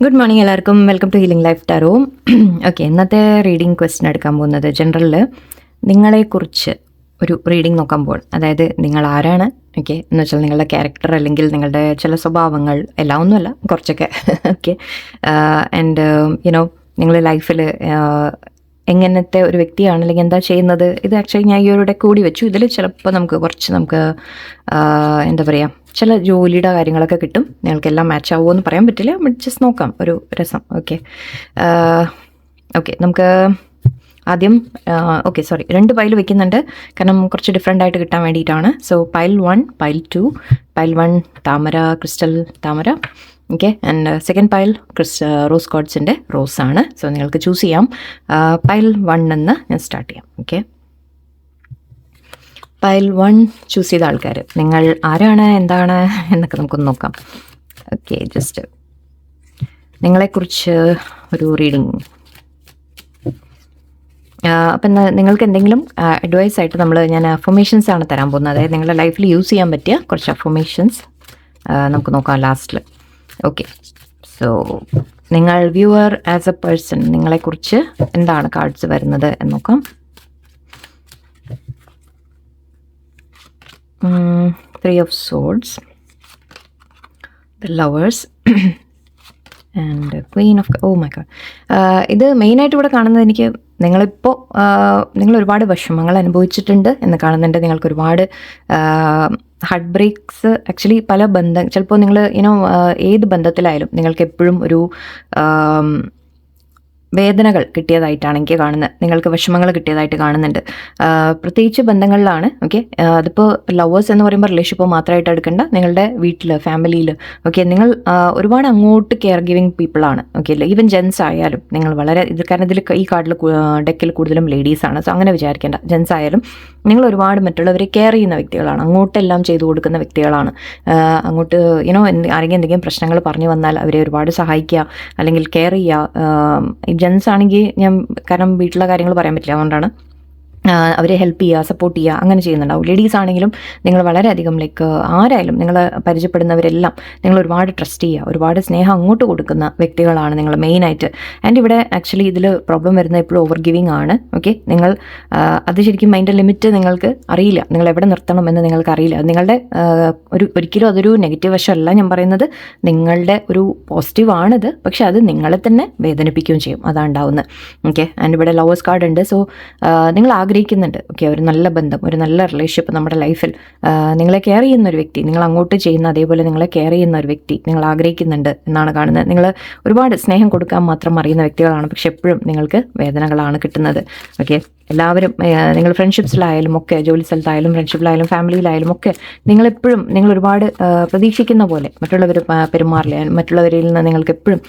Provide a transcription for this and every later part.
Good morning എല്ലാവർക്കും. Welcome to healing life tarot. Okay, ഇന്നത്തെ reading question എടുക്കാൻ പോകുന്നത് ജനറലിൽ നിങ്ങളെക്കുറിച്ച് ഒരു റീഡിംഗ് നോക്കുമ്പോൾ, അതായത് നിങ്ങൾ ആരാണ്, ഓക്കെ, എന്ന് വെച്ചാൽ നിങ്ങളുടെ ക്യാരക്ടർ അല്ലെങ്കിൽ നിങ്ങളുടെ ചില സ്വഭാവങ്ങൾ, എല്ലാം ഒന്നുമല്ല, കുറച്ചൊക്കെ, ഓക്കെ, ആൻഡ് യുനോ നിങ്ങൾ ലൈഫിൽ എങ്ങനത്തെ ഒരു വ്യക്തിയാണ് അല്ലെങ്കിൽ എന്താ ചെയ്യുന്നത്. ഇത് ആക്ച്വലി ഞാൻ ഈ ഒരു കൂടി വെച്ചു. ഇതിൽ ചിലപ്പോൾ നമുക്ക് എന്താ പറയുക, ചില ജോലിയുടെ കാര്യങ്ങളൊക്കെ കിട്ടും. നിങ്ങൾക്കെല്ലാം മാച്ച് ആവുമോ എന്ന് പറയാൻ പറ്റില്ല, ബട്ട് ജസ്റ്റ് നോക്കാം, ഒരു രസം. ഓക്കെ ഓക്കെ, നമുക്ക് ആദ്യം സോറി 2 പൈൽ വെക്കുന്നുണ്ട്, കാരണം കുറച്ച് ഡിഫറെൻ്റ് ആയിട്ട് കിട്ടാൻ വേണ്ടിയിട്ടാണ്. So pile 1, pile 2. പൈൽ 1 താമര, ക്രിസ്റ്റൽ താമര, okay, and second pile rose കോഡ്സിൻ്റെ റോസാണ്. സോ നിങ്ങൾക്ക് ചൂസ് ചെയ്യാം. പൈൽ 1 എന്ന് ഞാൻ സ്റ്റാർട്ട് ചെയ്യാം. ഓക്കെ, പൈൽ 1 ചൂസ് ചെയ്ത ആൾക്കാർ നിങ്ങൾ ആരാണ്, എന്താണ് എന്നൊക്കെ നമുക്കൊന്ന് നോക്കാം. ഓക്കെ, ജസ്റ്റ് നിങ്ങളെക്കുറിച്ച് ഒരു റീഡിങ്. അപ്പം നിങ്ങൾക്ക് എന്തെങ്കിലും അഡ്വൈസ് ആയിട്ട് ഞാൻ അഫർമേഷൻസ് ആണ് തരാൻ പോകുന്നത്. അതായത് നിങ്ങളുടെ ലൈഫിൽ യൂസ് ചെയ്യാൻ പറ്റിയ കുറച്ച് അഫർമേഷൻസ് നമുക്ക് നോക്കാം ലാസ്റ്റിൽ. ഓക്കെ, സോ നിങ്ങൾ വ്യൂവർ ആസ് എ പേഴ്സൺ, നിങ്ങളെക്കുറിച്ച് എന്താണ് കാർഡ്സ് വരുന്നത് എന്ന് നോക്കാം. 3 of swords, the lovers and queen of, oh my god. ഇത് മെയിനായിട്ട് ഇവിടെ കാണുന്നത്, എനിക്ക് നിങ്ങൾ ഒരുപാട് വിഷമങ്ങൾ അനുഭവിച്ചിട്ടുണ്ട് എന്ന് കാണുന്നുണ്ട്. നിങ്ങൾക്ക് ഒരുപാട് ഹാർട്ട് ബ്രേക്സ്, ആക്ച്വലി പല ചിലപ്പോൾ നിങ്ങൾ ഏത് ബന്ധത്തിലായാലും നിങ്ങൾക്ക് എപ്പോഴും ഒരു വേദനകൾ കിട്ടിയതായിട്ടാണ് എനിക്ക് കാണുന്നത്. നിങ്ങൾക്ക് വിഷമങ്ങൾ കിട്ടിയതായിട്ട് കാണുന്നുണ്ട്, പ്രത്യേകിച്ച് ബന്ധങ്ങളിലാണ്. ഓക്കെ, അതിപ്പോൾ ലവേഴ്സ് എന്ന് പറയുമ്പോൾ റിലേഷൻഷിപ്പ് മാത്രമായിട്ട് എടുക്കേണ്ട, നിങ്ങളുടെ വീട്ടിൽ, ഫാമിലിയിൽ, ഓക്കെ, നിങ്ങൾ ഒരുപാട് അങ്ങോട്ട് കെയർ ഗിവിങ് പീപ്പിളാണ്. ഓക്കെ, ഈവൻ ജെൻസ് ആയാലും നിങ്ങൾ വളരെ കാരണം ഇതിൽ ഈ കാർഡിൽ ഡെക്കിൽ കൂടുതലും ലേഡീസാണ്. സോ അങ്ങനെ വിചാരിക്കേണ്ട, ജെൻസ് ആയാലും നിങ്ങൾ ഒരുപാട് മറ്റുള്ളവരെ കെയർ ചെയ്യുന്ന വ്യക്തികളാണ്, അങ്ങോട്ടെല്ലാം ചെയ്തു കൊടുക്കുന്ന വ്യക്തികളാണ്. അങ്ങോട്ട് ആരെങ്കിലും എന്തെങ്കിലും പ്രശ്നങ്ങൾ പറഞ്ഞു വന്നാൽ അവരെ ഒരുപാട് സഹായിക്കുക അല്ലെങ്കിൽ കെയർ ചെയ്യുക. ജെൻസ് ആണെങ്കിൽ കാരണം വീട്ടിലെ കാര്യങ്ങൾ പറയാൻ പറ്റില്ല, അതുകൊണ്ടാണ് അവരെ ഹെൽപ്പ് ചെയ്യുക, സപ്പോർട്ട് ചെയ്യുക, അങ്ങനെ ചെയ്യുന്നുണ്ടാവും. ലേഡീസ് ആണെങ്കിലും നിങ്ങൾ വളരെയധികം ആരായാലും നിങ്ങൾ പരിചയപ്പെടുന്നവരെല്ലാം നിങ്ങൾ ഒരുപാട് ട്രസ്റ്റ് ചെയ്യുക, ഒരുപാട് സ്നേഹം അങ്ങോട്ട് കൊടുക്കുന്ന വ്യക്തികളാണ് നിങ്ങൾ മെയിനായിട്ട്. ആൻഡ് ഇവിടെ ആക്ച്വലി ഇതിൽ പ്രോബ്ലം വരുന്നത് എപ്പോഴും ഓവർ ഗിവിങ് ആണ്. ഓക്കെ, നിങ്ങൾ അത് ശരിക്കും അതിൻ്റെ ലിമിറ്റ് നിങ്ങൾക്ക് അറിയില്ല, നിങ്ങൾ എവിടെ നിർത്തണമെന്ന് നിങ്ങൾക്ക് അറിയില്ല. നിങ്ങളുടെ ഒരിക്കലും അതൊരു നെഗറ്റീവ് വശമല്ല ഞാൻ പറയുന്നത്, നിങ്ങളുടെ ഒരു പോസിറ്റീവ് ആണിത്, പക്ഷെ അത് നിങ്ങളെ തന്നെ വേദനിപ്പിക്കുകയും ചെയ്യും, അതാണ് ഉണ്ടാവുന്നത്. ഓക്കെ, ആൻഡ് ഇവിടെ ലവേഴ്സ് കാർഡ് ഉണ്ട്. സോ നിങ്ങൾ ആഗ്രഹിക്കുന്നുണ്ട്, ഓക്കെ, ഒരു നല്ല ബന്ധം, ഒരു നല്ല റിലേഷൻഷിപ്പ് നമ്മുടെ ലൈഫിൽ, നിങ്ങളെ കെയർ ചെയ്യുന്ന ഒരു വ്യക്തി, നിങ്ങൾ അങ്ങോട്ട് ചെയ്യുന്ന അതേപോലെ നിങ്ങളെ കെയർ ചെയ്യുന്ന ഒരു വ്യക്തി നിങ്ങൾ ആഗ്രഹിക്കുന്നുണ്ട് എന്നാണ് കാണുന്നത്. നിങ്ങൾ ഒരുപാട് സ്നേഹം കൊടുക്കാൻ മാത്രം അറിയുന്ന വ്യക്തികളാണ്, പക്ഷെ എപ്പോഴും നിങ്ങൾക്ക് വേദനകളാണ് കിട്ടുന്നത്. ഓക്കെ, എല്ലാവരും നിങ്ങൾ ഫ്രണ്ട്ഷിപ്സിലായാലും ഒക്കെ, ജോലി സ്ഥലത്തായാലും ഫ്രണ്ട്ഷിപ്പിലായാലും ഫാമിലിയിലായാലും ഒക്കെ നിങ്ങളെപ്പോഴും നിങ്ങൾ ഒരുപാട് പ്രതീക്ഷിക്കുന്ന പോലെ മറ്റുള്ളവർ പെരുമാറില്ല, മറ്റുള്ളവരിൽ നിന്ന് നിങ്ങൾക്ക് എപ്പോഴും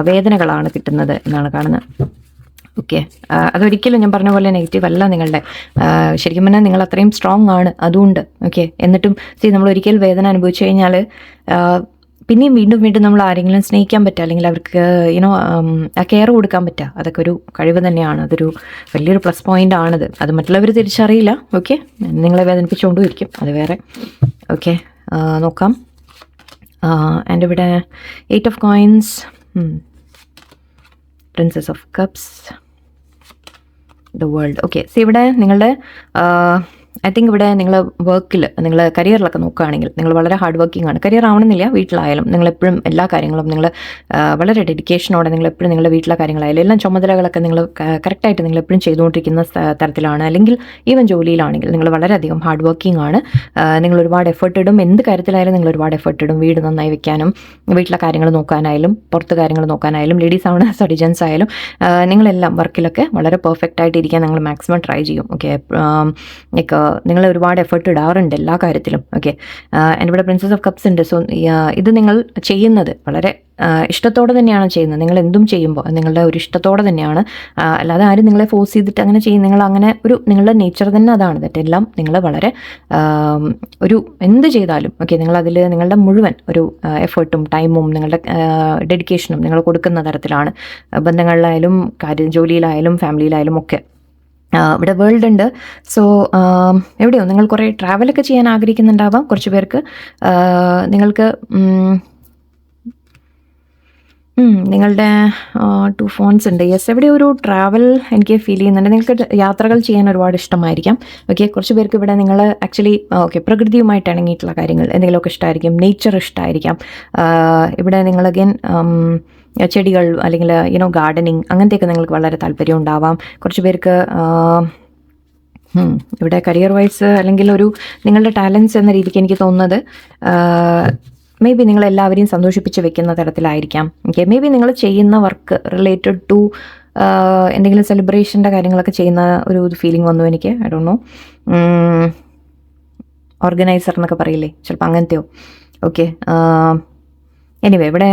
വേദനകളാണ് കിട്ടുന്നത് എന്നാണ് കാണുന്നത്. ഓക്കെ, അതൊരിക്കലും ഞാൻ പറഞ്ഞ പോലെ നെഗറ്റീവ് അല്ല നിങ്ങളുടെ. ശരിക്കും പറഞ്ഞാൽ നിങ്ങൾ അത്രയും സ്ട്രോങ് ആണ്, അതുകൊണ്ട്. ഓക്കെ, എന്നിട്ടും നമ്മൾ ഒരിക്കൽ വേദന അനുഭവിച്ചു കഴിഞ്ഞാൽ പിന്നെയും വീണ്ടും നമ്മൾ ആരെങ്കിലും സ്നേഹിക്കാൻ പറ്റുക, അല്ലെങ്കിൽ അവർക്ക് ആ കെയർ കൊടുക്കാൻ പറ്റുക, അതൊക്കെ ഒരു കഴിവ് തന്നെയാണ്. അതൊരു വലിയൊരു പ്ലസ് പോയിൻ്റ് ആണിത്. അത് മറ്റുള്ളവർ തിരിച്ചറിയില്ല. ഓക്കെ, നിങ്ങളെ വേദനിപ്പിച്ചുകൊണ്ടും ഇരിക്കും, അത് വേറെ. ഓക്കെ, നോക്കാം. ആൻഡ് ഇവിടെ 8 of coins, Princess of Cups, the world. Okay, so ഇവിടെ നിങ്ങളുടെ ഐ തിങ്ക് ഇവിടെ നിങ്ങൾ വർക്കിൽ, നിങ്ങൾ കരിയറിലൊക്കെ നോക്കുകയാണെങ്കിൽ നിങ്ങൾ വളരെ ഹാർഡ് വർക്കിംഗ് ആണ്. കരിയർ ആവണമെന്നില്ല, വീട്ടിലായാലും നിങ്ങളെപ്പോഴും എല്ലാ കാര്യങ്ങളും നിങ്ങൾ വളരെ ഡെഡിക്കേഷനോടെ നിങ്ങളെപ്പോഴും നിങ്ങളുടെ വീട്ടിലെ കാര്യങ്ങളായാലും എല്ലാം ചുമതലകളൊക്കെ നിങ്ങൾ കറക്റ്റായിട്ട് നിങ്ങളെപ്പോഴും ചെയ്തുകൊണ്ടിരിക്കുന്ന തരത്തിലാണ്. അല്ലെങ്കിൽ ഈവൻ ജോലിയിലാണെങ്കിൽ നിങ്ങൾ വളരെയധികം ഹാർഡ് വർക്കിംഗ് ആണ്. നിങ്ങൾ ഒരുപാട് എഫേർട്ട് ഇടും, എന്ത് കാര്യത്തിലായാലും നിങ്ങൾ ഒരുപാട് എഫേർട്ട് ഇടും. വീട് നന്നായി വെക്കാനും വീട്ടിലെ കാര്യങ്ങൾ നോക്കാനായാലും പുറത്ത് കാര്യങ്ങൾ നോക്കാനായാലും, ലേഡീസ് ആവണ ജെൻസ് ആയാലും നിങ്ങളെല്ലാം വർക്കിലൊക്കെ വളരെ പെർഫെക്റ്റ് ആയിട്ട് ഇരിക്കാൻ നിങ്ങൾ മാക്സിമം ട്രൈ ചെയ്യും. ഓക്കെ, നിങ്ങൾ ഒരുപാട് എഫേർട്ട് ഇടാറുണ്ട് എല്ലാ കാര്യത്തിലും. ഓക്കെ, ആൻഡ് ഇവിടെ പ്രിൻസസ് ഓഫ് കപ്സ് ഉണ്ട്. സോ ഇത് നിങ്ങൾ ചെയ്യുന്നത് വളരെ ഇഷ്ടത്തോടെ തന്നെയാണ് ചെയ്യുന്നത്. നിങ്ങൾ എന്തും ചെയ്യുമ്പോൾ നിങ്ങളുടെ ഒരു ഇഷ്ടത്തോടെ തന്നെയാണ്, അല്ലാതെ ആരും നിങ്ങളെ ഫോഴ്സ് ചെയ്തിട്ട് അങ്ങനെ ചെയ്യും. നിങ്ങൾ അങ്ങനെ നിങ്ങളുടെ നേച്ചർ തന്നെ അതാണ്. തെറ്റെല്ലാം നിങ്ങൾ വളരെ ഒരു എന്ത് ചെയ്താലും ഓക്കെ, നിങ്ങളതിൽ നിങ്ങളുടെ മുഴുവൻ ഒരു എഫേർട്ടും ടൈമും നിങ്ങളുടെ ഡെഡിക്കേഷനും നിങ്ങൾ കൊടുക്കുന്ന തരത്തിലാണ്. ബന്ധങ്ങളിലായാലും ജോലിയിലായാലും ഫാമിലിയിലായാലും ഒക്കെ. ഇവിടെ വേൾഡ് ഉണ്ട്. സോ എവിടെയോ നിങ്ങൾ കുറേ ട്രാവലൊക്കെ ചെയ്യാൻ ആഗ്രഹിക്കുന്നുണ്ടാവാം കുറച്ച് പേർക്ക്. നിങ്ങൾക്ക് നിങ്ങളുടെ 2 ഫോൺസ് ഉണ്ട്. യെസ്, എവിടെ ഒരു ട്രാവൽ എനിക്ക് ഫീൽ ചെയ്യുന്നുണ്ട്. നിങ്ങൾക്ക് യാത്രകൾ ചെയ്യാൻ ഒരുപാട് ഇഷ്ടമായിരിക്കാം. ഓക്കെ, കുറച്ച് പേർക്ക് ഇവിടെ നിങ്ങൾ ആക്ച്വലി ഓക്കെ പ്രകൃതിയുമായിട്ട് ഇണങ്ങിയിട്ടുള്ള കാര്യങ്ങൾ എന്തെങ്കിലുമൊക്കെ ഇഷ്ടമായിരിക്കും, നേച്ചർ ഇഷ്ടമായിരിക്കാം. ഇവിടെ നിങ്ങൾ അഗൈൻ ചെടികൾ അല്ലെങ്കിൽ ഗാർഡനിങ് അങ്ങനത്തെയൊക്കെ നിങ്ങൾക്ക് വളരെ താല്പര്യം ഉണ്ടാവാം. കുറച്ച് പേർക്ക് ഇവിടെ കരിയർ വൈസ് അല്ലെങ്കിൽ ഒരു നിങ്ങളുടെ ടാലൻസ് എന്ന രീതിക്ക് എനിക്ക് തോന്നുന്നത് മേ ബി നിങ്ങളെല്ലാവരെയും സന്തോഷിപ്പിച്ച് വെക്കുന്ന തരത്തിലായിരിക്കാം. ഓക്കെ, മേ ബി നിങ്ങൾ ചെയ്യുന്ന വർക്ക് റിലേറ്റഡ് ടു എന്തെങ്കിലും സെലിബ്രേഷൻ്റെ കാര്യങ്ങളൊക്കെ ചെയ്യുന്ന ഒരു ഫീലിംഗ് വന്നു എനിക്ക്. ഐ ഡോണ്ട് നോ, ഓർഗനൈസർ എന്നൊക്കെ പറയില്ലേ, ചിലപ്പോൾ അങ്ങനത്തെയോ. ഓക്കെ, എനിവേ ഇവിടെ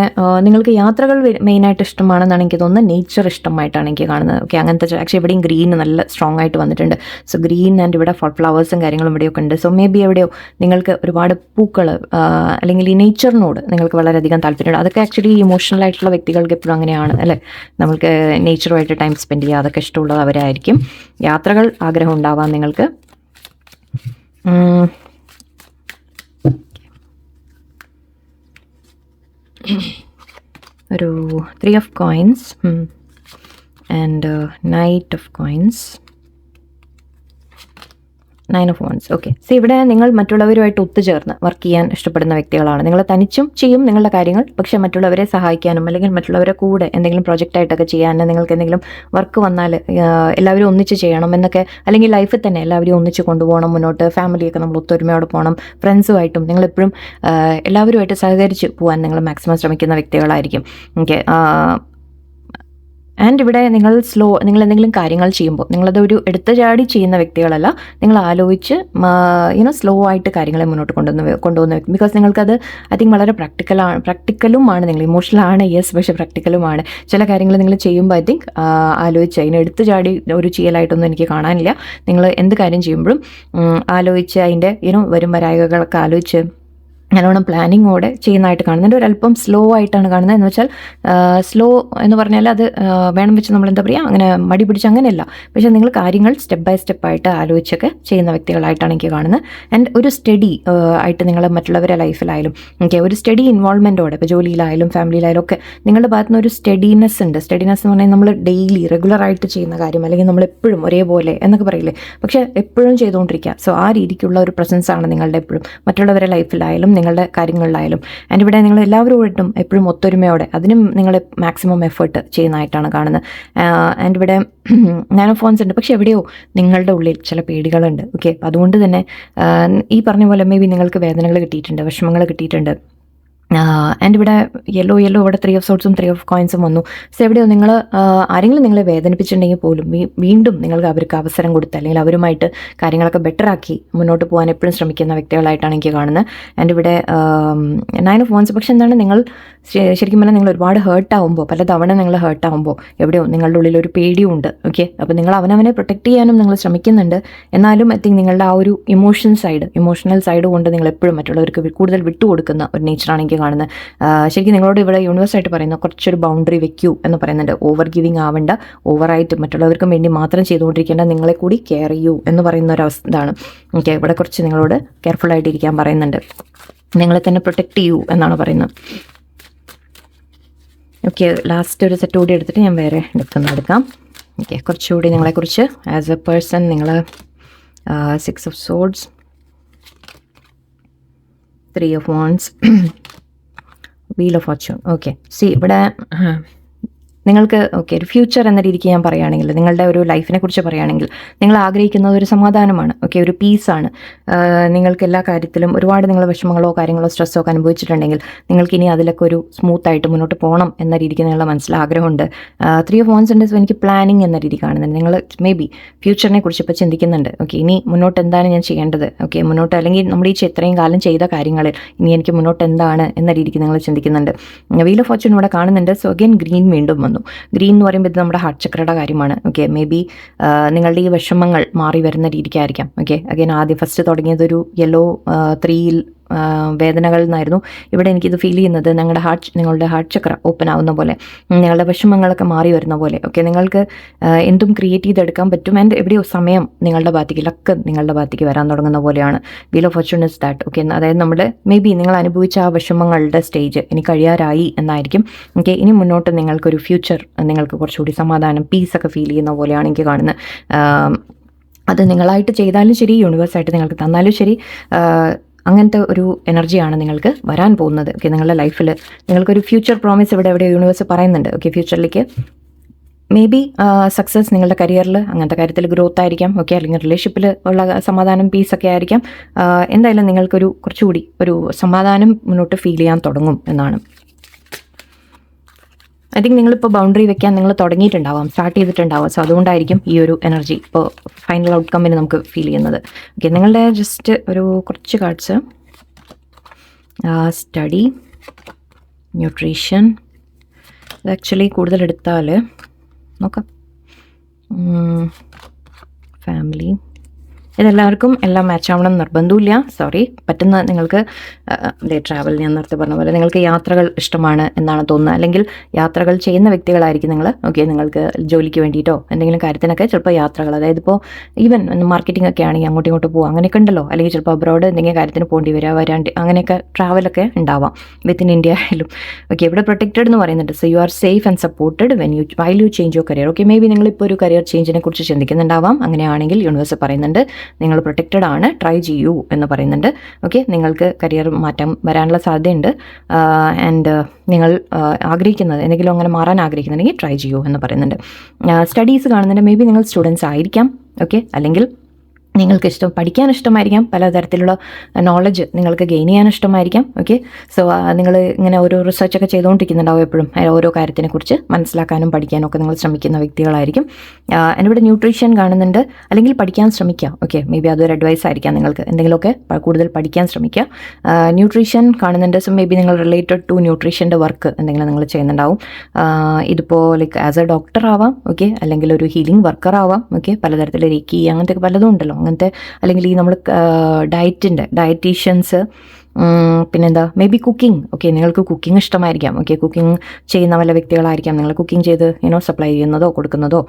നിങ്ങൾക്ക് യാത്രകൾ മെയിനായിട്ട് ഇഷ്ടമാണെന്നാണ് എനിക്ക് തോന്നുന്നത്. നേച്ചർ ഇഷ്ടമായിട്ടാണ് എനിക്ക് കാണുന്നത്. ഓക്കെ, അങ്ങനത്തെ ആക്ച്വലി ഇവിടെയും ഗ്രീൻ നല്ല സ്ട്രോങ് ആയിട്ട് വന്നിട്ടുണ്ട്. സോ ഗ്രീൻ ആൻഡ് ഇവിടെ ഫ്ലവേഴ്സും കാര്യങ്ങളും ഇവിടെയൊക്കെ ഉണ്ട്. സോ മേ ബി എവിടെയോ നിങ്ങൾക്ക് ഒരുപാട് പൂക്കൾ അല്ലെങ്കിൽ ഈ നേച്ചറിനോട് നിങ്ങൾക്ക് വളരെയധികം താല്പര്യമുണ്ട്. അതൊക്കെ ആക്ച്വലി ഇമോഷണൽ ആയിട്ടുള്ള വ്യക്തികൾക്ക് എപ്പോഴും അങ്ങനെയാണ് അല്ലേ. നമുക്ക് നേച്ചറുമായിട്ട് ടൈം സ്പെൻഡ് ചെയ്യുക അതൊക്കെ ഇഷ്ടമുള്ളത് അവരായിരിക്കും. യാത്രകൾ ആഗ്രഹം ഉണ്ടാവാം നിങ്ങൾക്ക്. ഒരു 3 of coins and Knight of coins, 9 of wands. Okay, so ഇവിടെ നിങ്ങൾ മറ്റുള്ളവരുമായിട്ട് ഒത്തുചേർന്ന് വർക്ക് ചെയ്യാൻ ഇഷ്ടപ്പെടുന്ന വ്യക്തികളാണ്. നിങ്ങൾ തനിച്ചും ചെയ്യും നിങ്ങളുടെ കാര്യങ്ങൾ, പക്ഷേ മറ്റുള്ളവരെ സഹായിക്കാനും അല്ലെങ്കിൽ മറ്റുള്ളവരെ കൂടെ എന്തെങ്കിലും പ്രൊജക്റ്റായിട്ടൊക്കെ ചെയ്യാനും നിങ്ങൾക്ക് എന്തെങ്കിലും വർക്ക് വന്നാൽ എല്ലാവരും ഒന്നിച്ച് ചെയ്യണം എന്നൊക്കെ, അല്ലെങ്കിൽ ലൈഫിൽ തന്നെ എല്ലാവരും ഒന്നിച്ച് കൊണ്ടുപോകണം മുന്നോട്ട്. ഫാമിലിയൊക്കെ നമ്മൾ ഒത്തൊരുമയോടെ പോകണം. ഫ്രണ്ട്സുമായിട്ടും നിങ്ങളെപ്പോഴും എല്ലാവരുമായിട്ട് സഹകരിച്ച് പോകാൻ നിങ്ങൾ മാക്സിമം ശ്രമിക്കുന്ന വ്യക്തികളായിരിക്കും. ഓക്കെ, ആൻഡ് ഇവിടെ നിങ്ങൾ എന്തെങ്കിലും കാര്യങ്ങൾ ചെയ്യുമ്പോൾ നിങ്ങളത് ഒരു എടുത്തു ചാടി ചെയ്യുന്ന വ്യക്തികളല്ല. നിങ്ങൾ ആലോചിച്ച് സ്ലോ ആയിട്ട് കാര്യങ്ങളെ മുന്നോട്ട് കൊണ്ടുപോകുന്ന വ്യക്തി. ബിക്കോസ് നിങ്ങൾക്കത് ഐ തിങ്ക് വളരെ പ്രാക്ടിക്കലുമാണ്. നിങ്ങൾ ഇമോഷണലാണ്, യെസ്, പക്ഷേ പ്രാക്ടിക്കലുമാണ്. ചില കാര്യങ്ങൾ നിങ്ങൾ ചെയ്യുമ്പോൾ ഐ തിങ്ക് ആലോചിച്ച് അതിന് എടുത്തു ചാടി ഒരു ചെയ്യലായിട്ടൊന്നും എനിക്ക് കാണാനില്ല. നിങ്ങൾ എന്ത് കാര്യം ചെയ്യുമ്പോഴും ആലോചിച്ച് അതിൻ്റെ വരും വരായകളൊക്കെ ആലോചിച്ച് നല്ലോണം പ്ലാനിങ്ങോടെ ചെയ്യുന്നതായിട്ട് കാണുന്നുണ്ട്. ഒരല്പം സ്ലോ ആയിട്ടാണ് കാണുന്നത്. എന്ന് വെച്ചാൽ സ്ലോ എന്ന് പറഞ്ഞാൽ അത് വേണം വെച്ച് നമ്മൾ എന്താ പറയുക, അങ്ങനെ മടി പിടിച്ച് അങ്ങനെയല്ല. പക്ഷേ നിങ്ങൾ കാര്യങ്ങൾ സ്റ്റെപ്പ് ബൈ സ്റ്റെപ്പായിട്ട് ആലോചിച്ചൊക്കെ ചെയ്യുന്ന വ്യക്തികളായിട്ടാണ് എനിക്ക് കാണുന്നത്. ആൻഡ് ഒരു സ്റ്റഡി ആയിട്ട് നിങ്ങൾ മറ്റുള്ളവരുടെ ലൈഫിലായാലും ഓക്കെ ഒരു സ്റ്റഡി ഇൻവോൾവ്മെൻറ്റോടെ, ഇപ്പോൾ ജോലിയിലായാലും ഫാമിലിയിലായാലും ഒക്കെ നിങ്ങളുടെ ഭാഗത്തു നിന്ന് ഒരു സ്റ്റഡിനെസ് ഉണ്ട്. സ്റ്റഡിനെസ് എന്ന് പറഞ്ഞാൽ നമ്മൾ ഡെയിലി റെഗുലറായിട്ട് ചെയ്യുന്ന കാര്യം, അല്ലെങ്കിൽ നമ്മളെപ്പോഴും ഒരേപോലെ എന്നൊക്കെ പറയില്ലേ, പക്ഷേ എപ്പോഴും ചെയ്തുകൊണ്ടിരിക്കുക. സോ ആ രീതിക്കുള്ള ഒരു പ്രസൻസ് ആണ് നിങ്ങളുടെ എപ്പോഴും മറ്റുള്ളവരുടെ ലൈഫിലായാലും നിങ്ങളുടെ കാര്യങ്ങളിലായാലും. ആൻഡ് ഇവിടെ നിങ്ങൾ എല്ലാവരോടും എപ്പോഴും ഒത്തൊരുമയോടെ അതിനും നിങ്ങൾ മാക്സിമം എഫേർട്ട് ചെയ്യുന്നതായിട്ടാണ് കാണുന്നത്. ആൻഡ് ഇവിടെ 9 of wands ഉണ്ട്. പക്ഷെ എവിടെയോ നിങ്ങളുടെ ഉള്ളിൽ ചില പേടികളുണ്ട്. ഓക്കെ, അതുകൊണ്ട് തന്നെ ഈ പറഞ്ഞ പോലെ മേ ബി നിങ്ങൾക്ക് വേദനകൾ കിട്ടിയിട്ടുണ്ട്, വിഷമങ്ങൾ കിട്ടിയിട്ടുണ്ട്. ആൻഡ് ഇവിടെ യെല്ലോ ഇവിടെ 3 of swordsഉം 3 of coinsഉം വന്നു. സോ എവിടെയോ നിങ്ങൾ ആരെങ്കിലും നിങ്ങളെ വേദനിപ്പിച്ചിട്ടുണ്ടെങ്കിൽ പോലും വീണ്ടും നിങ്ങൾക്ക് അവർക്ക് അവസരം കൊടുത്ത് അല്ലെങ്കിൽ അവരുമായിട്ട് കാര്യങ്ങളൊക്കെ ബെറ്ററാക്കി മുന്നോട്ട് പോകാൻ എപ്പോഴും ശ്രമിക്കുന്ന വ്യക്തികളായിട്ടാണ് എനിക്ക് കാണുന്നത്. ആൻഡ് ഇവിടെ 9 of wands. പക്ഷെ എന്താണ്, നിങ്ങൾ ശരിക്കും പറഞ്ഞാൽ നിങ്ങൾ ഒരുപാട് ഹേർട്ടാവുമ്പോൾ, പല തവണ നിങ്ങൾ ഹേർട്ടാവുമ്പോൾ എവിടെയോ നിങ്ങളുടെ ഉള്ളിൽ ഒരു പേടിയുണ്ട്. ഓക്കെ, അപ്പോൾ നിങ്ങൾ അവനവനെ പ്രൊട്ടക്റ്റ് ചെയ്യാനും നിങ്ങൾ ശ്രമിക്കുന്നുണ്ട്. എന്നാലും ഐ തിങ്ക് നിങ്ങളുടെ ആ ഒരു ഇമോഷണൽ സൈഡ് കൊണ്ട് നിങ്ങൾ എപ്പോഴും മറ്റുള്ളവർക്ക് കൂടുതൽ വിട്ടുകൊടുക്കുന്ന ഒരു നേച്ചറാണ് എനിക്ക് കാണുന്നത്. ശരിക്കും നിങ്ങളോട് ഇവിടെ യൂണിവേഴ്സായിട്ട് പറയുന്ന കുറച്ചൊരു ബൗണ്ടറി വെക്കൂ എന്ന് പറയുന്നുണ്ട്. ഓവർ ഗിവിങ് ആവേണ്ട, ഓവറായിട്ട് മറ്റുള്ളവർക്കും വേണ്ടി മാത്രം ചെയ്തുകൊണ്ടിരിക്കേണ്ട, നിങ്ങളെ കൂടി കെയർ ചെയ്യൂ എന്ന് പറയുന്ന ഒരു ഇതാണ്. ഓക്കെ, ഇവിടെ കുറച്ച് നിങ്ങളോട് കെയർഫുള്ളായിട്ട് ഇരിക്കാൻ പറയുന്നുണ്ട്. നിങ്ങളെ തന്നെ പ്രൊട്ടക്റ്റ് ചെയ്യൂ എന്നാണ് പറയുന്നത്. ഓക്കെ, ലാസ്റ്റ് ഒരു സെറ്റ് കൂടി എടുത്തിട്ട് ഞാൻ വേറെ എടുക്കാം. ഓക്കെ, കുറച്ചുകൂടി നിങ്ങളെക്കുറിച്ച് ആസ് എ പേഴ്സൺ നിങ്ങൾ 6 of swords, 3 of wands, wheel of fortune. Okay, C ഇവിടെ നിങ്ങൾക്ക് ഓക്കെ ഒരു ഫ്യൂച്ചർ എന്ന രീതിക്ക് ഞാൻ പറയുകയാണെങ്കിൽ, നിങ്ങളുടെ ഒരു ലൈഫിനെ കുറിച്ച് പറയുകയാണെങ്കിൽ, നിങ്ങൾ ആഗ്രഹിക്കുന്നത് ഒരു സമാധാനമാണ്. ഓക്കെ, ഒരു പീസാണ്. നിങ്ങൾക്ക് എല്ലാ കാര്യത്തിലും ഒരുപാട് നിങ്ങൾ വിഷമങ്ങളോ കാര്യങ്ങളോ സ്ട്രെസ്സോ ഒക്കെ അനുഭവിച്ചിട്ടുണ്ടെങ്കിൽ നിങ്ങൾക്ക് ഇനി അതിലൊക്കെ ഒരു സ്മൂത്തായിട്ട് മുന്നോട്ട് പോകണം എന്ന രീതിക്ക് നിങ്ങളുടെ മനസ്സിൽ ആഗ്രഹമുണ്ട്. 3 of wands ഉണ്ട്. സോ എനിക്ക് പ്ലാനിങ് എന്ന രീതി കാണുന്നുണ്ട്. നിങ്ങൾ മേ ബി ഫ്യൂച്ചറിനെ കുറിച്ച് ഇപ്പോൾ ചിന്തിക്കുന്നുണ്ട്. ഓക്കെ, ഇനി മുന്നോട്ട് എന്താണ് ഞാൻ ചെയ്യേണ്ടത്, ഓക്കെ മുന്നോട്ട്, അല്ലെങ്കിൽ നമ്മൾ ഈ ഇത്രയും കാലം ചെയ്ത കാര്യങ്ങളിൽ ഇനി എനിക്ക് മുന്നോട്ട് എന്താണ് എന്ന രീതിക്ക് നിങ്ങൾ ചിന്തിക്കുന്നുണ്ട്. വീൽ ഓഫ് ഫോർച്യൂൺ ഇവിടെ കാണുന്നുണ്ട്. സോ അഗൈൻ ഗ്രീൻ വീണ്ടും വന്നു. ഗ്രീൻ എന്ന് പറയുമ്പോൾ ഇത് നമ്മുടെ ഹാർട്ട് ചക്രയുടെ കാര്യമാണ്. ഓക്കെ, മേ ബി നിങ്ങളുടെ ഈ വിഷമങ്ങൾ മാറി വരുന്ന രീതിക്കായിരിക്കാം. ഓക്കെ, അഗൈൻ ആദ്യം ഫസ്റ്റ് തുടങ്ങിയതൊരു യെല്ലോ 3 വേദനകളിൽ നിന്നായിരുന്നു. ഇവിടെ എനിക്കിത് ഫീൽ ചെയ്യുന്നത് നിങ്ങളുടെ ഹാർട്ട് ചക്ര ഓപ്പൺ ആവുന്ന പോലെ, നിങ്ങളുടെ വിഷമങ്ങളൊക്കെ മാറി വരുന്ന പോലെ. ഓക്കെ, നിങ്ങൾക്ക് എന്തും ക്രിയേറ്റ് ചെയ്തെടുക്കാൻ പറ്റും. ആൻഡ് എവിടെയോ സമയം നിങ്ങളുടെ ഭാഗത്തേക്ക്, ലക്ക് നിങ്ങളുടെ ഭാഗത്തേക്ക് വരാൻ തുടങ്ങുന്ന പോലെയാണ്. Wheel of Fortune is that. Okay, അതായത് നമ്മുടെ മേ ബി നിങ്ങൾ അനുഭവിച്ച ആ വിഷമങ്ങളുടെ സ്റ്റേജ് ഇനി കഴിയാറായി എന്നായിരിക്കും. ഓക്കെ, ഇനി മുന്നോട്ട് നിങ്ങൾക്കൊരു ഫ്യൂച്ചർ, നിങ്ങൾക്ക് കുറച്ചുകൂടി സമാധാനം, പീസൊക്കെ ഫീൽ ചെയ്യുന്ന പോലെയാണ് എനിക്ക് കാണുന്നത്. അത് നിങ്ങളായിട്ട് ചെയ്താലും ശരി, യൂണിവേഴ്സായിട്ട് നിങ്ങൾക്ക് തന്നാലും ശരി, അങ്ങനത്തെ ഒരു എനർജിയാണ് നിങ്ങൾക്ക് വരാൻ പോകുന്നത്. ഓക്കെ, നിങ്ങളുടെ ലൈഫിൽ നിങ്ങൾക്കൊരു ഫ്യൂച്ചർ പ്രോമിസ് ഇവിടെ യൂണിവേഴ്സ് പറയുന്നുണ്ട്. ഓക്കെ, ഫ്യൂച്ചറിലേക്ക് മേ ബി സക്സസ് നിങ്ങളുടെ കരിയറിൽ, അങ്ങനത്തെ കാര്യത്തിൽ ഗ്രോത്ത് ആയിരിക്കാം. ഓക്കെ, അല്ലെങ്കിൽ റിലേഷൻഷിപ്പിൽ ഉള്ള സമാധാനം, പീസൊക്കെ ആയിരിക്കാം. എന്തായാലും നിങ്ങൾക്കൊരു കുറച്ചുകൂടി ഒരു സമാധാനം മുന്നോട്ട് ഫീൽ ചെയ്യാൻ തുടങ്ങും എന്നാണ്. ഐ തിങ്ക് നിങ്ങളിപ്പോൾ ബൗണ്ടറി വെക്കാൻ നിങ്ങൾ തുടങ്ങിയിട്ടുണ്ടാവാം, സ്റ്റാർട്ട് ചെയ്തിട്ടുണ്ടാവാം. സോ അതുകൊണ്ടായിരിക്കും ഈ ഒരു എനർജി ഇപ്പോൾ ഫൈനൽ ഔട്ട്കമ്മിന് നമുക്ക് ഫീൽ ചെയ്യുന്നത്. ഓക്കെ, നിങ്ങളുടെ ജസ്റ്റ് ഒരു കുറച്ച് കാർഡ്സ്, സ്റ്റഡി, ന്യൂട്രീഷൻ. ഇത് ആക്ച്വലി കൂടുതൽ എടുത്താൽ നോക്കാം. ഫാമിലി, ഇതെല്ലാവർക്കും എല്ലാം മാച്ച് ആവണം നിർബന്ധമില്ല. സോറി, പറ്റുന്ന നിങ്ങൾക്ക് ട്രാവൽ, ഞാൻ നേരത്തെ പറഞ്ഞ പോലെ നിങ്ങൾക്ക് യാത്രകൾ ഇഷ്ടമാണ് എന്നാണ് തോന്നുന്നത്, അല്ലെങ്കിൽ യാത്രകൾ ചെയ്യുന്ന വ്യക്തികളായിരിക്കും നിങ്ങൾ. ഓക്കെ, നിങ്ങൾക്ക് ജോലിക്ക് വേണ്ടിയിട്ടോ എന്തെങ്കിലും കാര്യത്തിനൊക്കെ ചിലപ്പോൾ യാത്രകൾ, അതായത് ഇപ്പോൾ ഈവൻ മാർക്കറ്റിംഗ് ഒക്കെ ആണെങ്കിൽ അങ്ങോട്ടും ഇങ്ങോട്ട് പോകുക, അങ്ങനെയൊക്കെ ഉണ്ടല്ലോ. അല്ലെങ്കിൽ ചിലപ്പോൾ അബ്രോഡ് എന്തെങ്കിലും കാര്യത്തിന് പോകേണ്ടി വരാണ്ട് അങ്ങനെയൊക്കെ ട്രാവലൊക്കെ ഉണ്ടാവാം, വിത്തിൻ ഇന്ത്യ ആയാലും. ഓക്കെ, ഇവിടെ പ്രൊട്ടക്റ്റഡ് എന്ന് പറയുന്നുണ്ട്. So you are safe and supported while U change your career. Okay, may be നിങ്ങളിപ്പോൾ ഒരു കരിയർ ചേഞ്ചിനെ കുറിച്ച് ചിന്തിക്കുന്നുണ്ടാവാം. അങ്ങനെയാണെങ്കിൽ യൂണിവേഴ്സ് പറയുന്നുണ്ട് നിങ്ങൾ പ്രൊട്ടക്റ്റഡ് ആണ്, ട്രൈ ചെയ്യൂ എന്ന് പറയുന്നുണ്ട്. ഓക്കെ, നിങ്ങൾക്ക് കരിയർ മാറ്റം വരാനുള്ള സാധ്യതയുണ്ട്. ആൻഡ് നിങ്ങൾ ആഗ്രഹിക്കുന്നത് എന്തെങ്കിലും അങ്ങനെ മാറാൻ ആഗ്രഹിക്കുന്നുണ്ടെങ്കിൽ ട്രൈ ചെയ്യൂ എന്ന് പറയുന്നുണ്ട്. സ്റ്റഡീസ് കാണുന്നുണ്ട്. മേ ബി നിങ്ങൾ സ്റ്റുഡൻസ് ആയിരിക്കാം. ഓക്കെ, അല്ലെങ്കിൽ നിങ്ങൾക്ക് പഠിക്കാൻ ഇഷ്ടമായിരിക്കാം, പലതരത്തിലുള്ള നോളജ് നിങ്ങൾക്ക് ഗെയിൻ ചെയ്യാൻ ഇഷ്ടമായിരിക്കാം. ഓക്കെ, സോ നിങ്ങൾ ഇങ്ങനെ ഓരോ റിസർച്ചൊക്കെ ചെയ്തുകൊണ്ടിരിക്കുന്നുണ്ടാവും എപ്പോഴും, ഓരോ കാര്യത്തിനെക്കുറിച്ച് മനസ്സിലാക്കാനും പഠിക്കാനും ഒക്കെ നിങ്ങൾ ശ്രമിക്കുന്ന വ്യക്തികളായിരിക്കും. ഇവിടെ ന്യൂട്രീഷൻ കാണുന്നുണ്ട്, അല്ലെങ്കിൽ പഠിക്കാൻ ശ്രമിക്കുക. ഓക്കെ, മേ ബി അതൊരു അഡ്വൈസ് ആയിരിക്കാം, നിങ്ങൾക്ക് എന്തെങ്കിലുമൊക്കെ കൂടുതൽ പഠിക്കാൻ ശ്രമിക്കുക. ന്യൂട്രീഷൻ കാണുന്നുണ്ട്. സോ മേ ബി നിങ്ങൾ റിലേറ്റഡ് ടു ന്യൂട്രീഷൻ്റെ വർക്ക് എന്തെങ്കിലും നിങ്ങൾ ചെയ്യുന്നുണ്ടാവും. ഇതിപ്പോൾ ലൈക്ക് ആസ് എ ഡോക്ടർ ആവാം. ഓക്കെ, അല്ലെങ്കിൽ ഒരു ഹീലിംഗ് വർക്കർ ആവാം. ഓക്കെ, പലതരത്തിൽ റേക്കി അങ്ങനത്തെ പലതും ഉണ്ടല്ലോ അങ്ങനത്തെ, അല്ലെങ്കിൽ ഈ നമ്മൾ ഡയറ്റീഷ്യൻസ്, പിന്നെന്താ മേ ബി കുക്കിംഗ്. ഓക്കെ, നിങ്ങൾക്ക് കുക്കിംഗ് ഇഷ്ടമായിരിക്കാം. ഓക്കെ, കുക്കിംഗ് ചെയ്യുന്ന വല്ല വ്യക്തികളായിരിക്കാം. നിങ്ങൾ കുക്കിംഗ് ചെയ്ത് സപ്ലൈ ചെയ്യുന്നതോ കൊടുക്കുന്നതോ,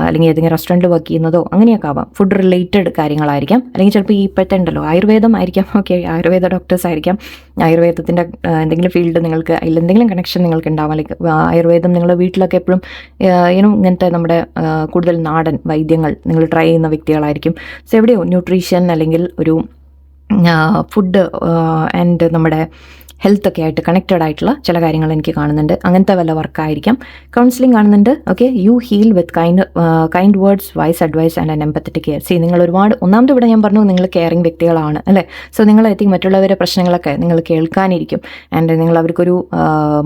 അല്ലെങ്കിൽ ഏതെങ്കിലും റെസ്റ്റോറൻറ്റ് വർക്ക് ചെയ്യുന്നതോ അങ്ങനെയൊക്കെ ആവാം. ഫുഡ് റിലേറ്റഡ് കാര്യങ്ങളായിരിക്കാം. അല്ലെങ്കിൽ ചിലപ്പോൾ ഈ ഇപ്പോഴത്തെ ഉണ്ടല്ലോ ആയുർവേദം ആയിരിക്കാം. ഓക്കെ, ആയുർവേദ ഡോക്ടേഴ്സ് ആയിരിക്കാം. ആയുർവേദത്തിൻ്റെ എന്തെങ്കിലും ഫീൽഡ് നിങ്ങൾക്ക് അതിൽ എന്തെങ്കിലും കണക്ഷൻ നിങ്ങൾക്ക് ഉണ്ടാവാം. ലൈക്ക് ആയുർവേദം നിങ്ങളുടെ വീട്ടിലൊക്കെ എപ്പോഴും ഇങ്ങനത്തെ നമ്മുടെ കൂടുതൽ നാടൻ വൈദ്യങ്ങൾ നിങ്ങൾ ട്രൈ ചെയ്യുന്ന വ്യക്തികളായിരിക്കും. സോ എവിടെയോ ന്യൂട്രീഷൻ അല്ലെങ്കിൽ ഒരു ഫുഡ് ആൻഡ് നമ്മുടെ ഹെൽത്തൊക്കെ ആയിട്ട് കണക്റ്റഡ് ആയിട്ടുള്ള ചില കാര്യങ്ങൾ എനിക്ക് കാണുന്നുണ്ട്. അങ്ങനത്തെ വല്ല വർക്കായിരിക്കാം. കൗൺസിലിംഗ് കാണുന്നുണ്ട്. Okay, you heal with kind words, wise advice and an empathetic care. നിങ്ങൾ ഒരുപാട്, ഒന്നാമത് ഇവിടെ ഞാൻ പറഞ്ഞു നിങ്ങൾ കെയറിങ് വ്യക്തികളാണ് അല്ലേ. സോ നിങ്ങൾ ഐ തിങ്ക് മറ്റുള്ളവരുടെ പ്രശ്നങ്ങളൊക്കെ നിങ്ങൾ കേൾക്കാനിരിക്കും. ആൻഡ് നിങ്ങൾ അവർക്കൊരു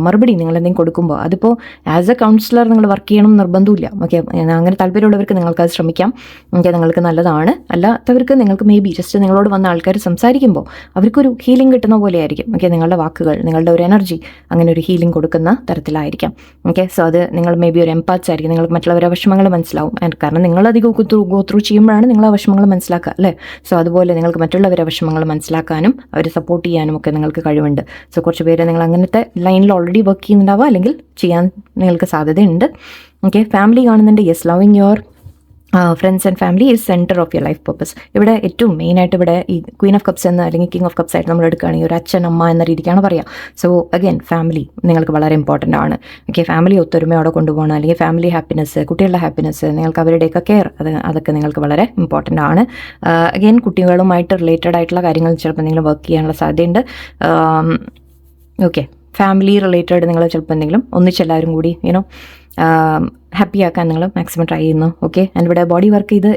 മറുപടി നിങ്ങൾ എന്തെങ്കിലും കൊടുക്കുമ്പോൾ, അതിപ്പോൾ ആസ് എ കൗൺസിലർ നിങ്ങൾ വർക്ക് ചെയ്യണം നിർബന്ധമില്ല. ഓക്കെ, അങ്ങനെ താല്പര്യമുള്ളവർക്ക് നിങ്ങൾക്കത് ശ്രമിക്കാം. ഓക്കെ, നിങ്ങൾക്ക് നല്ലതാണ്. അല്ലാത്തവർക്ക് നിങ്ങൾക്ക് മേ ബി ജസ്റ്റ് നിങ്ങളോട് വന്ന ആൾക്കാർ സംസാരിക്കുമ്പോൾ അവർക്കൊരു ഹീലിംഗ് കിട്ടുന്ന പോലെ ആയിരിക്കും. ഓക്കെ, നിങ്ങളുടെ വാക്കുകൾ, നിങ്ങളുടെ ഒരു എനർജി അങ്ങനെ ഒരു ഹീലിംഗ് കൊടുക്കുന്ന തരത്തിലായിരിക്കാം. ഓക്കെ, സോ അത് നിങ്ങൾ മേ ബി ഒരു എംപാത്സ് ആയിരിക്കും. നിങ്ങൾക്ക് മറ്റുള്ളവരുടെ വിഷമങ്ങൾ മനസ്സിലാവും. ആൻഡ് കാരണം നിങ്ങളധികം ഗോ ത്രൂ ചെയ്യുമ്പോഴാണ് നിങ്ങൾ ആ വിഷമങ്ങൾ മനസ്സിലാക്കുക അല്ലേ. സോ അതുപോലെ നിങ്ങൾക്ക് മറ്റുള്ളവരുടെ വിഷമങ്ങൾ മനസ്സിലാക്കാനും അവരെ സപ്പോർട്ട് ചെയ്യാനും ഒക്കെ നിങ്ങൾക്ക് കഴിവുണ്ട്. സോ കുറച്ച് പേര് നിങ്ങൾ അങ്ങനത്തെ ലൈനിൽ ഓൾറെഡി വർക്ക് ചെയ്യുന്നുണ്ടാവുക, അല്ലെങ്കിൽ ചെയ്യാൻ നിങ്ങൾക്ക് സാധ്യതയുണ്ട്. ഓക്കെ, ഫാമിലി കാണുന്നുണ്ട്. Yes, loving your friends and family is centre of your life purpose. ഇവിടെ ഏറ്റവും മെയിനായിട്ട് ഇവിടെ ഈ ക്വീൻ ഓഫ് കപ്സ് എന്ന് അല്ലെങ്കിൽ കിങ് ഓഫ് കപ്സ് ആയിട്ട് നമ്മൾ എടുക്കുകയാണെങ്കിൽ ഒരു അച്ഛൻ അമ്മ എന്ന രീതിക്കാണ് പറയുക. സോ അഗൈൻ ഫാമിലി നിങ്ങൾക്ക് വളരെ ഇമ്പോർട്ടൻ്റ് ആണ്. ഓക്കെ, ഫാമിലി ഒത്തൊരുമയോടെ കൊണ്ടുപോകണം, അല്ലെങ്കിൽ ഫാമിലി ഹാപ്പിനെസ്, കുട്ടികളുടെ ഹാപ്പിനെസ്, നിങ്ങൾക്ക് അവരുടെയൊക്കെ കെയർ, അതൊക്കെ നിങ്ങൾക്ക് വളരെ ഇമ്പോർട്ടൻ്റ് ആണ്. അഗൈൻ കുട്ടികളുമായിട്ട് റിലേറ്റഡ് ആയിട്ടുള്ള കാര്യങ്ങൾ ചിലപ്പോൾ എന്തെങ്കിലും വർക്ക് ചെയ്യാനുള്ള സാധ്യതയുണ്ട്. ഓക്കെ, ഫാമിലി റിലേറ്റഡ് നിങ്ങൾ ചിലപ്പോൾ എന്തെങ്കിലും ഒന്നിച്ചെല്ലാവരും കൂടി ഹാപ്പി ആക്കാൻ നിങ്ങൾ മാക്സിമം ട്രൈ ചെയ്യുന്നു. ഓക്കെ, ആൻഡ് ഇവിടെ ബോഡി വർക്ക് ചെയ്ത്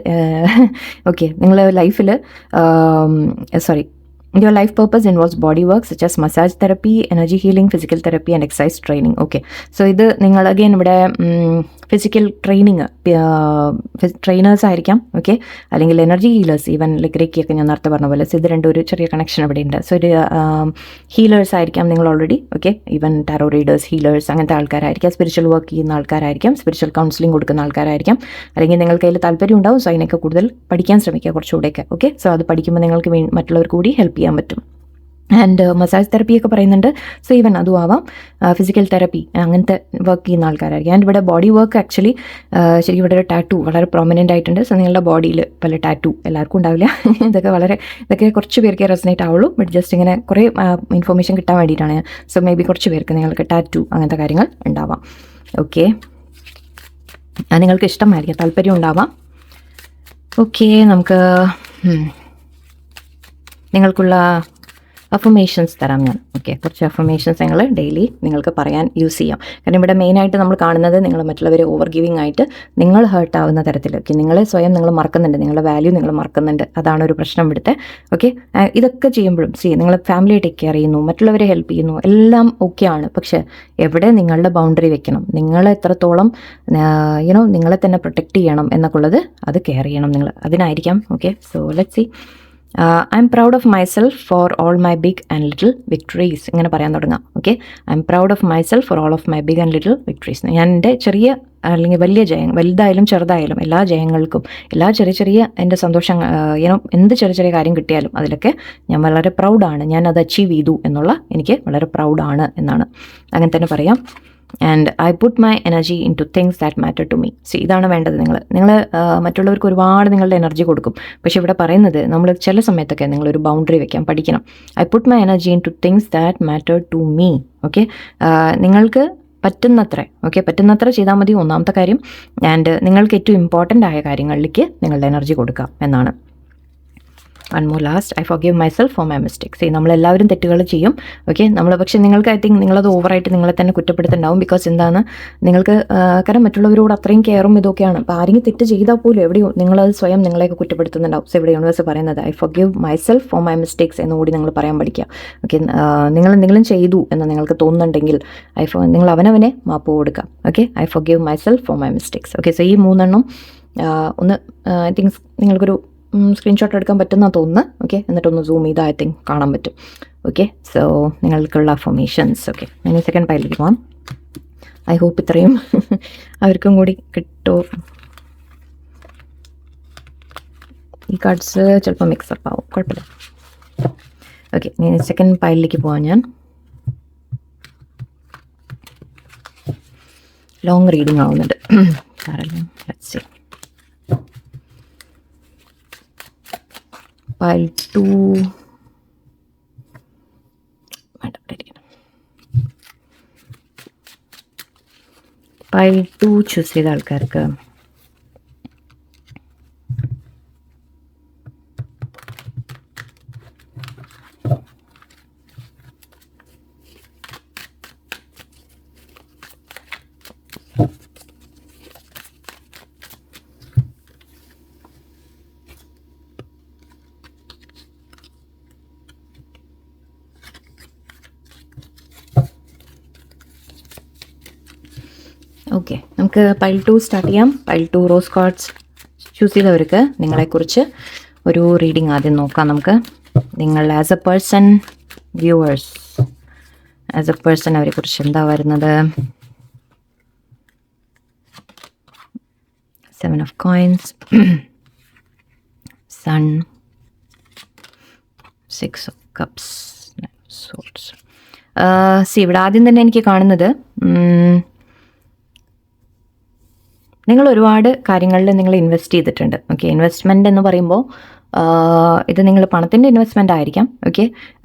ഓക്കെ, നിങ്ങൾ ലൈഫിൽ your life purpose involves body work such as massage therapy, energy healing, physical therapy and exercise training. Okay, so ഇത് നിങ്ങൾ അഗൈൻ ഇവിടെ ഫിസിക്കൽ ട്രെയിനിങ് ട്രെയിനേഴ്സ് ആയിരിക്കാം. ഓക്കെ, അല്ലെങ്കിൽ എനർജി ഹീലേഴ്സ്, ഈവൻ ലൈക്ക് റേക്കിയൊക്കെ ഞാൻ നേരത്തെ പറഞ്ഞ പോലെ. സോ ഇത് രണ്ടും ഒരു ചെറിയ കണക്ഷൻ ഇവിടെ ഉണ്ട്. സോ ഒരു ഹീലേഴ്സ് ആയിരിക്കാം നിങ്ങൾ already. Okay, even tarot readers, healers അങ്ങനത്തെ ആൾക്കാരായിരിക്കാം. സ്പിരിച്വൽ വർക്ക് ചെയ്യുന്ന ആൾക്കാരായിരിക്കാം. സ്പിരിച്വൽ കൗൺസിലിംഗ് കൊടുക്കുന്ന ആൾക്കാരായിരിക്കാം. അല്ലെങ്കിൽ നിങ്ങൾക്ക് അതിൽ താല്പര്യം ഉണ്ടാവും. സോ അതിനൊക്കെ കൂടുതൽ പഠിക്കാൻ ശ്രമിക്കുക കുറച്ചുകൂടെയൊക്കെ. ഓക്കെ, സോ അത് പഠിക്കുമ്പോൾ നിങ്ങൾക്ക് മറ്റുള്ളവർക്ക് കൂടി ഹെൽപ്പ് ചെയ്യാൻ പറ്റും. ആൻഡ് മസാജ് തെറപ്പിയൊക്കെ പറയുന്നുണ്ട്. സോ ഈവൻ അതും ആവാം. ഫിസിക്കൽ തെറപ്പി അങ്ങനത്തെ വർക്ക് ചെയ്യുന്ന ആൾക്കാരായിരിക്കും. ആൻഡ് ഇവിടെ ബോഡി വർക്ക് ആക്ച്വലി ശരിക്കും ഇവിടെ ഒരു ടാറ്റു വളരെ പ്രൊമനൻ്റ് ആയിട്ടുണ്ട്. സോ നിങ്ങളുടെ ബോഡിയിൽ പല ടാറ്റു എല്ലാവർക്കും ഉണ്ടാവില്ല. ഇതൊക്കെ കുറച്ച് പേർക്ക് റെസനേറ്റ് ആവുള്ളൂ. ബട്ട് ജസ്റ്റ് ഇങ്ങനെ കുറേ ഇൻഫർമേഷൻ കിട്ടാൻ വേണ്ടിയിട്ടാണ്. സോ മേ ബി കുറച്ച് പേർക്ക് നിങ്ങൾക്ക് ടാറ്റു അങ്ങനത്തെ കാര്യങ്ങൾ ഉണ്ടാവാം. ഓക്കെ, നിങ്ങൾക്ക് ഇഷ്ടമായിരിക്കും, താല്പര്യം ഉണ്ടാവാം. ഓക്കെ, നമുക്ക് നിങ്ങൾക്കുള്ള അഫർമേഷൻസ് തരാം ഞാൻ. ഓക്കെ, കുറച്ച് അഫർമേഷൻസ് ഞങ്ങൾ ഡെയിലി നിങ്ങൾക്ക് പറയാൻ യൂസ് ചെയ്യാം. കാരണം ഇവിടെ മെയിനായിട്ട് നമ്മൾ കാണുന്നത് നിങ്ങൾ മറ്റുള്ളവരെ ഓവർ ഗിവിങ് ആയിട്ട് നിങ്ങൾ ഹേർട്ട് ആവുന്ന തരത്തിൽ. ഓക്കെ, നിങ്ങളെ സ്വയം നിങ്ങൾ മറക്കുന്നുണ്ട്, നിങ്ങളുടെ വാല്യൂ നിങ്ങൾ മറക്കുന്നുണ്ട്. അതാണ് ഒരു പ്രശ്നം ഇവിടുത്തെ. ഓക്കെ, ഇതൊക്കെ ചെയ്യുമ്പോഴും നിങ്ങൾ ഫാമിലിയെ ടേക്ക് കെയർ ചെയ്യുന്നു, മറ്റുള്ളവരെ ഹെൽപ്പ് ചെയ്യുന്നു, എല്ലാം ഓക്കെയാണ്. പക്ഷേ എവിടെ നിങ്ങളുടെ ബൗണ്ടറി വെക്കണം, നിങ്ങൾ എത്രത്തോളം നിങ്ങളെ തന്നെ പ്രൊട്ടക്റ്റ് ചെയ്യണം എന്നൊക്കെ ഉള്ളത് അത് കെയർ ചെയ്യണം നിങ്ങൾ. അതിനായിരിക്കാം. Okay, so let's see. I am proud of myself for all my big and little victories. ഇങ്ങനെ പറയാൻ തുടങ്ങാം. Okay, I am proud of myself for all of my big and little victories. ഞാൻ എൻ്റെ ചെറിയ അല്ലെങ്കിൽ വലിയ ജയം, വലുതായാലും ചെറുതായാലും എല്ലാ ജയങ്ങൾക്കും, എല്ലാ ചെറിയ എൻ്റെ സന്തോഷം, എന്ത് ചെറിയ കാര്യം കിട്ടിയാലും അതിലൊക്കെ ഞാൻ വളരെ പ്രൗഡാണ്. ഞാൻ അത് അച്ചീവ് ചെയ്തു എന്നുള്ള എനിക്ക് വളരെ പ്രൗഡാണ് എന്നാണ്. അങ്ങനെ തന്നെ പറയാം. And I put my energy into things that matter to me. So ഇതാണ് വേണ്ടത്. നിങ്ങൾ മറ്റുള്ളവർക്ക് ഒരുപാട് നിങ്ങളുടെ എനർജി കൊടുക്കും. പക്ഷേ ഇവിടെ പറയുന്നത് നമ്മൾ ചില സമയത്തൊക്കെ നിങ്ങളൊരു ബൗണ്ടറി വെക്കാൻ പഠിക്കണം. I put my energy into things that matter to me. Okay, നിങ്ങൾക്ക് പറ്റുന്നത്ര ചെയ്താൽ മതി, ഒന്നാമത്തെ കാര്യം. ആൻഡ് നിങ്ങൾക്ക് ഏറ്റവും ഇമ്പോർട്ടൻ്റ് ആയ കാര്യങ്ങളിലേക്ക് നിങ്ങളുടെ എനർജി കൊടുക്കാം എന്നാണ്. One more last, I forgive myself for my mistakes. നമ്മളെല്ലാവരും തെറ്റുകൾ ചെയ്യും. ഓക്കെ, പക്ഷേ നിങ്ങൾക്ക് ഐ തിങ്ക് നിങ്ങളത് ഓവറായിട്ട് നിങ്ങളെ തന്നെ കുറ്റപ്പെടുത്തുന്നുണ്ടാവും. ബിക്കോസ് എന്താണ്, നിങ്ങൾക്ക് കാരണം മറ്റുള്ളവരോട് അത്രയും കെയറും ഇതൊക്കെയാണ്. അപ്പോൾ ആരെങ്കിലും തെറ്റ് ചെയ്താൽ പോലും എവിടെയോ നിങ്ങളത് സ്വയം നിങ്ങളെയൊക്കെ കുറ്റപ്പെടുത്തുന്നുണ്ടാവും. സോ ഇവിടെ യൂണിവേഴ്സ് പറയുന്നത് I forgive myself for my mistakes എന്നുകൂടി നിങ്ങൾ പറയാൻ പഠിക്കുക. ഓക്കെ, നിങ്ങൾ എന്തെങ്കിലും ചെയ്തു എന്ന് നിങ്ങൾക്ക് തോന്നുന്നുണ്ടെങ്കിൽ നിങ്ങൾ അവനവനെ മാപ്പ് കൊടുക്കുക. Okay, I forgive myself for my mistakes. Okay, so ഈ മൂന്നെണ്ണം ഒന്ന് ഐ തിങ്ക് നിങ്ങൾക്കൊരു സ്ക്രീൻഷോട്ട് എടുക്കാൻ പറ്റുമെന്നാണ് തോന്നുന്നത്. ഓക്കെ, എന്നിട്ടൊന്ന് സൂം ചെയ്ത് ഐ തിങ്ക് കാണാൻ പറ്റും. ഓക്കെ, സോ നിങ്ങൾക്കുള്ള അഫർമേഷൻസ്. ഓക്കെ, ഞാൻ ഈ സെക്കൻഡ് പൈലിലേക്ക് പോകാം. ഐ ഹോപ്പ് ഇത്രയും അവർക്കും കൂടി കിട്ടുമോ. ഈ കാർഡ്സ് ചിലപ്പോൾ മിക്സപ്പ് ആവും, കുഴപ്പമില്ല. ഓക്കെ, ഞാൻ സെക്കൻഡ് പൈലിലേക്ക് പോകാം. ഞാൻ ലോങ് റീഡിങ് ആവുന്നുണ്ട്. Let's see. Pile 2 Pile 2 choose ചെയ്ത ആൾക്കാർക്ക് ഓക്കെ, നമുക്ക് പൈൽ 2 സ്റ്റാർട്ട് ചെയ്യാം. പൈൽ 2 റോസ് കാർഡ്സ് ചൂസ് ചെയ്തവർക്ക് നിങ്ങളെക്കുറിച്ച് ഒരു റീഡിങ് ആദ്യം നോക്കാം നമുക്ക്. നിങ്ങൾ as a person, viewers as a person അവരെക്കുറിച്ച് എന്താ വരുന്നത്. 7 of coins, sun, 6 of cups, 9 of swords. ഇവിടെ ആദ്യം തന്നെ എനിക്ക് കാണുന്നത് നിങ്ങൾ ഒരുപാട് കാര്യങ്ങളിൽ നിങ്ങൾ ഇൻവെസ്റ്റ് ചെയ്തിട്ടുണ്ട്. ഓക്കെ, ഇൻവെസ്റ്റ്മെൻറ്റ് എന്ന് പറയുമ്പോൾ ഇത് നിങ്ങൾ പണത്തിൻ്റെ ഇൻവെസ്റ്റ്മെൻ്റ് ആയിരിക്കാം. ഓക്കെ,